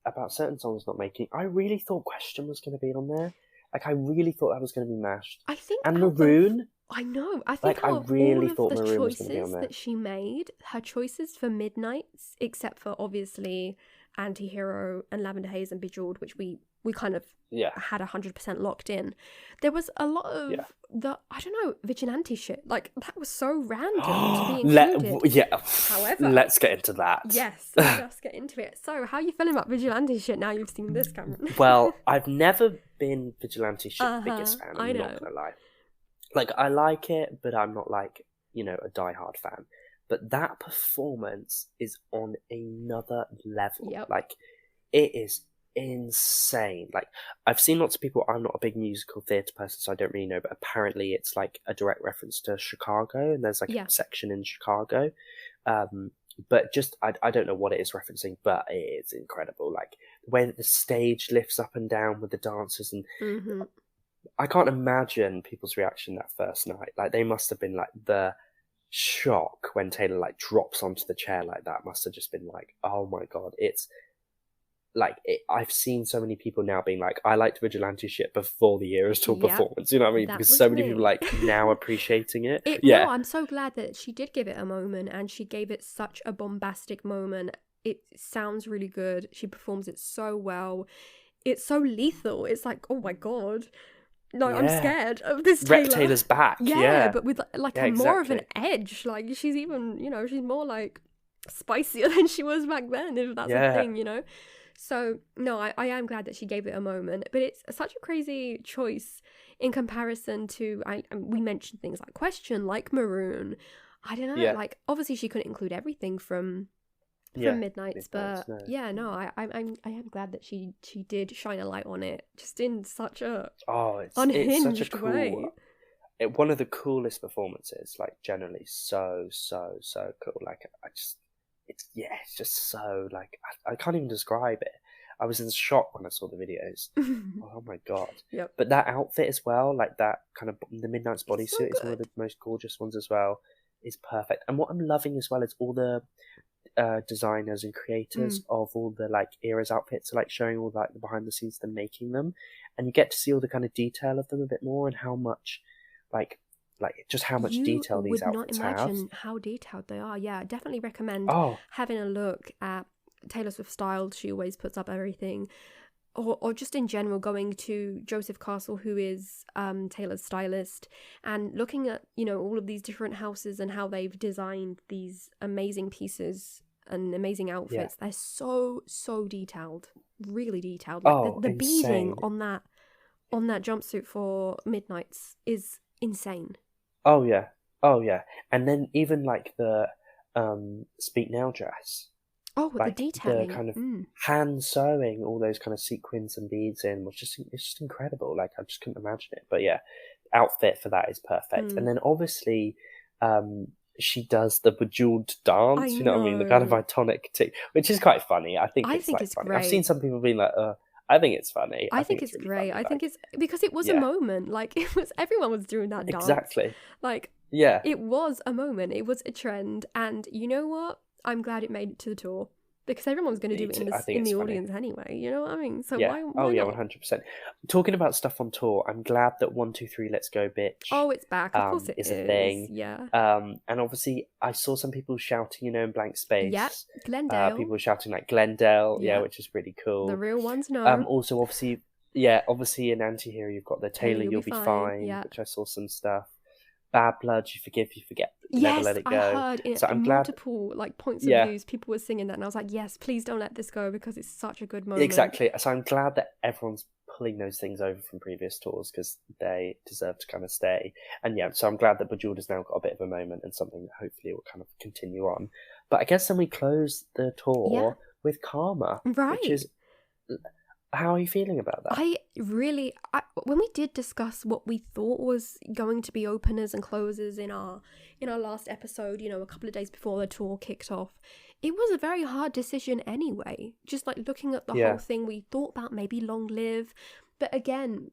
about certain songs not making. I really thought Question was going to be on there. Like, I really thought that was going to be mashed. I think and Maroon. I know. I think I really thought all of the Maroon was going to be on choices there. that she made, her choices for Midnights, except for obviously Anti-Hero and Lavender Haze and Bejeweled, which we kind of had 100% locked in. There was a lot of the, I don't know, vigilante shit. Like, that was so random to be included. However, let's get into that. Yes, let's get into it. So, how are you feeling about vigilante shit now you've seen this, Cameron? Well, I've never been vigilante shit biggest fan. I'm not gonna lie. Like, I like it, but I'm not like, you know, a diehard fan. But that performance is on another level. Yep. Like, it is insane. Like, I've seen lots of people. I'm not a big musical theatre person, so I don't really know, but apparently it's like a direct reference to Chicago, and there's like a section in Chicago. But just I don't know what it is referencing, but it is incredible. Like, the way that the stage lifts up and down with the dancers, and I can't imagine people's reaction that first night. Like, they must have been like, the shock when Taylor like drops onto the chair like that must have just been like, oh my god. It's like, I've seen so many people now being like, I liked vigilante shit before the Eras Tour performance, you know what I mean? Because so many people like now appreciating it. No, I'm so glad that she did give it a moment, and she gave it such a bombastic moment. It sounds really good. She performs it so well. It's so lethal. It's like, oh my god. No, I'm scared of this Taylor. Taylor's back. But with like more of an edge. Like, she's even, you know, she's more like spicier than she was back then, if that's a thing, you know. So no, I am glad that she gave it a moment, but it's such a crazy choice in comparison to we mentioned things like Question, like Maroon. I don't know, like, obviously she couldn't include everything from Midnights, but I am glad that she did shine a light on it, just in such a unhinged it's such a cool way. One of the coolest performances, like, generally so cool. Like, it's just so, like, I can't even describe it. I was in shock when I saw the videos. Oh my god. Yep. But that outfit as well, like that kind of the Midnight's bodysuit is one of the most gorgeous ones as well. It's perfect. And what I'm loving as well is all the designers and creators of all the like eras outfits are like showing all like the behind the scenes, them making them, and you get to see all the kind of detail of them a bit more, and how much like just how much detail these outfits have. You would not imagine how detailed they are. Yeah, definitely recommend having a look at Taylor Swift Style. She always puts up everything, or just in general going to Joseph Castle, who is Taylor's stylist, and looking at, you know, all of these different houses and how they've designed these amazing pieces and amazing outfits. They're so detailed, really detailed. Like the beading on that jumpsuit for Midnights is insane. Oh yeah, and then even like the Speak Now dress. Oh, like the detailing, the kind of hand sewing all those kind of sequins and beads in was it's just incredible. Like, I just couldn't imagine it. But yeah, outfit for that is perfect. And then obviously, she does the Bejeweled dance. You know what I mean? The kind of iconic tick, which is quite funny. I think it's funny. Great. I've seen some people being like, I think it's funny. I think it's really great. Funny, I think it's because it was a moment. Like, everyone was doing that dance. Exactly. Like, Yeah. It was a moment. It was a trend. And you know what? I'm glad it made it to the tour. Because everyone's going to do it I think in it's the funny. audience anyway. You know what I mean? So Yeah. why Yeah, not? 100%. Talking about stuff on tour, I'm glad that 123 Let's Go Bitch Oh, it's back. Of course it is is. a thing. Yeah. And obviously I saw some people shouting, in blank Yeah. space. Glendale. People were shouting like Glendale, Yeah. which is really cool. The real ones know. Also, obviously in Anti-Hero you've got the Taylor, You'll Be Fine, yeah. which I saw some stuff. Bad Blood, You Forgive, You Forget, Yes, Never Let It Go. I heard in I'm multiple points of views, people were singing that, and I was like, yes, please don't let this go because it's such a good moment. Exactly. So I'm glad that everyone's pulling those things over from previous tours because they deserve to kind of stay. And so I'm glad that Bejeweled has now got a bit of a moment and something that hopefully will kind of continue on. But I guess then we close the tour with Karma, which is... How are you feeling about that? When we did discuss what we thought was going to be openers and closers in our last episode, a couple of days before the tour kicked off, it was a very hard decision anyway. Just like looking at the whole thing, we thought about maybe Long Live, but again,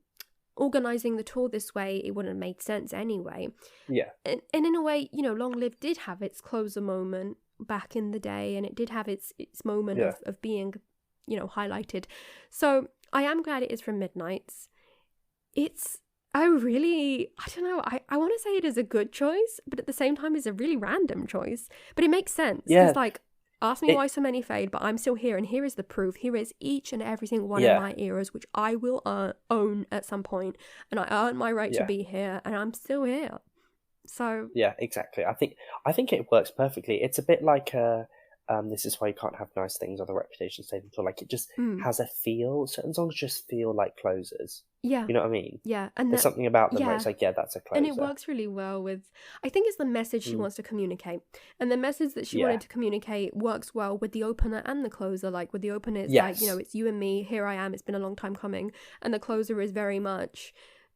organising the tour this way, it wouldn't have made sense anyway. Yeah. And in a way, Long Live did have its closer moment back in the day, and it did have its moment of being highlighted. So I am glad it is from Midnights. I don't know, I want to say it is a good choice, but at the same time it's a really random choice, but it makes sense. It's like, ask me why so many fade, but I'm still here, and here is the proof. Here is each and every single one of my eras, which I will own at some point, and I earned my right to be here, and I'm still here. So yeah, exactly. I think it works perfectly. It's a bit like This Is Why You Can't Have Nice Things on the Reputation Stadium Tour. Like, it just has a feel. Certain songs just feel like closers. Yeah. You know what I mean? Yeah. And there's something about them where it's like, that's a closer. And it works really well with, I think it's the message she wants to communicate. And the message that she wanted to communicate works well with the opener and the closer. Like, with the opener, it's like, it's you and me, here I am, it's been a long time coming. And the closer is very much,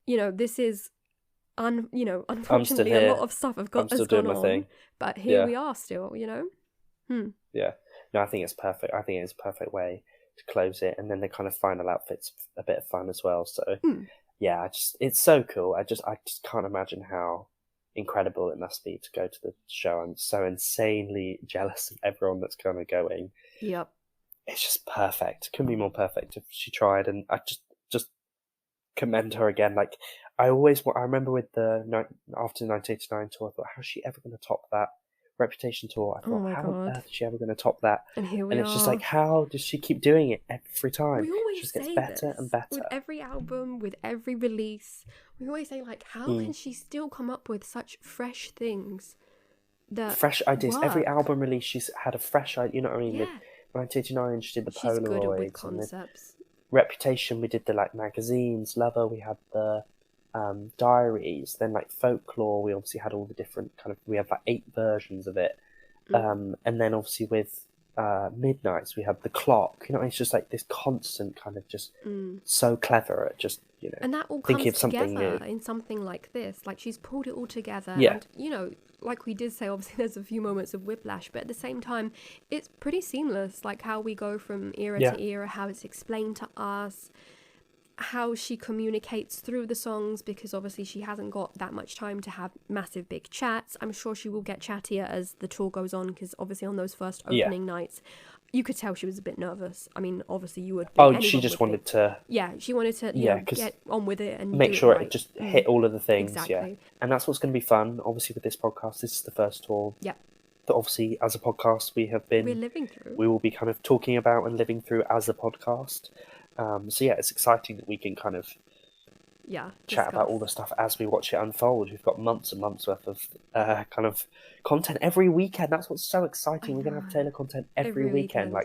this is... unfortunately a lot of stuff has gone on, thing. But here we are still, Yeah. No, I think it's perfect. I think it's a perfect way to close it, and then the kind of final outfit's a bit of fun as well. So it's so cool. I just can't imagine how incredible it must be to go to the show. I'm so insanely jealous of everyone that's kind of going. Yep. It's just perfect. Couldn't be more perfect if she tried, and I just commend her again. Like, I remember with the after the 1989 tour, I thought, how's she ever going to top that Reputation tour? I thought, how on earth is she ever going to top that? And here we are. And it's just like, how does she keep doing it every time? We always she just gets say better this and better. with every album, with every release. We always say, like, how can she still come up with such fresh things? Fresh ideas. work? Every album release, she's had a fresh idea. You know what I mean? Yeah. With 1989, she did the She's Polaroids. good with concepts. Reputation, we did the magazines. Lover, we had the diaries. Then Folklore, we obviously had all the different we have 8 versions of it. And then obviously with Midnights, we have the clock. It's just this constant kind of just so clever at just and that all thinking comes of something together new in something like this. Like, she's pulled it all together. Yeah. And like we did say, obviously there's a few moments of whiplash, but at the same time it's pretty seamless, like how we go from era to era, how it's explained to us, how she communicates through the songs, because obviously she hasn't got that much time to have massive big chats. I'm sure she will get chattier as the tour goes on, because obviously on those first opening nights you could tell she was a bit nervous. I mean, obviously you would be. She just wanted to get on with it and make sure it just hit all of the things. Exactly. And that's what's going to be fun. Obviously with this podcast, this is the first tour that obviously as a podcast we're living through. We will be kind of talking about and living through as a podcast. So it's exciting that we can kind of chat about all the stuff as we watch it unfold. We've got months and months worth of kind of content every weekend. That's what's so exciting. We're going to have Taylor content every weekend.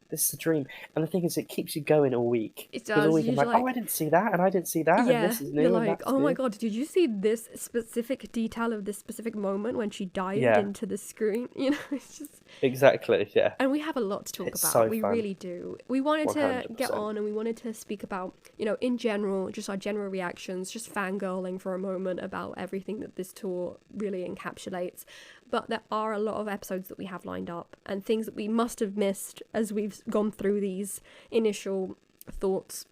This is a dream. And the thing is, it keeps you going all week. It does. All week I didn't see that, and I didn't see that, and this is new. You're like, oh my god, did you see this specific detail of this specific moment when she dived into the screen? It's just... Exactly, yeah. And we have a lot to talk about. So we fun. Really do. We wanted 100%. to get on and we wanted to speak about, in general, just our general reactions, just fangirling for a moment about everything that this tour really encapsulates. But there are a lot of episodes that we have lined up and things that we must have missed as we've gone through these initial thoughts.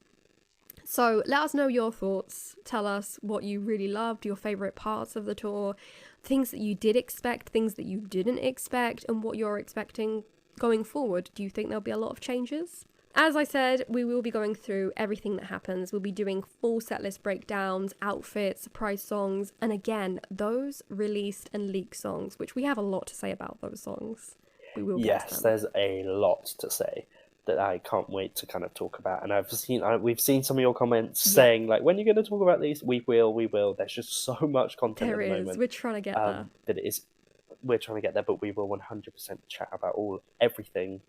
So let us know your thoughts. Tell us what you really loved, your favourite parts of the tour. things that you did expect, things that you didn't expect, and what you're expecting going forward. Do you think there'll be a lot of changes? As I said, we will be going through everything that happens. We'll be doing full setlist breakdowns, outfits, surprise songs, and again, those released and leaked songs, which we have a lot to say about those songs. We will get to them. There's a lot to say that I can't wait to kind of talk about. And we've seen some of your comments saying, like, when are you going to talk about these? We will. There's just so much content at the moment. We're trying to get there. We're trying to get there, but we will 100% chat about everything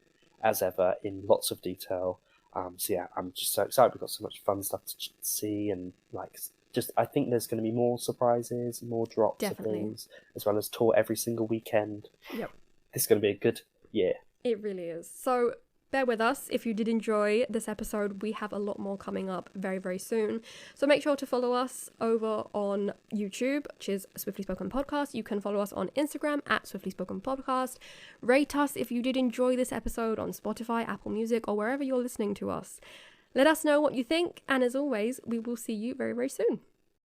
as ever in lots of detail. So yeah, I'm just so excited. We've got so much fun stuff to see, and like, just I think there's going to be more surprises, more drops of things, as well as tour every single weekend. Yep. This is going to be a good year. It really is. So bear with us. If you did enjoy this episode, we have a lot more coming up very, very soon. So make sure to follow us over on YouTube, which is Swiftly Spoken Podcast. You can follow us on Instagram at Swiftly Spoken Podcast. Rate us if you did enjoy this episode on Spotify, Apple Music, or wherever you're listening to us. Let us know what you think. And as always, we will see you very, very soon.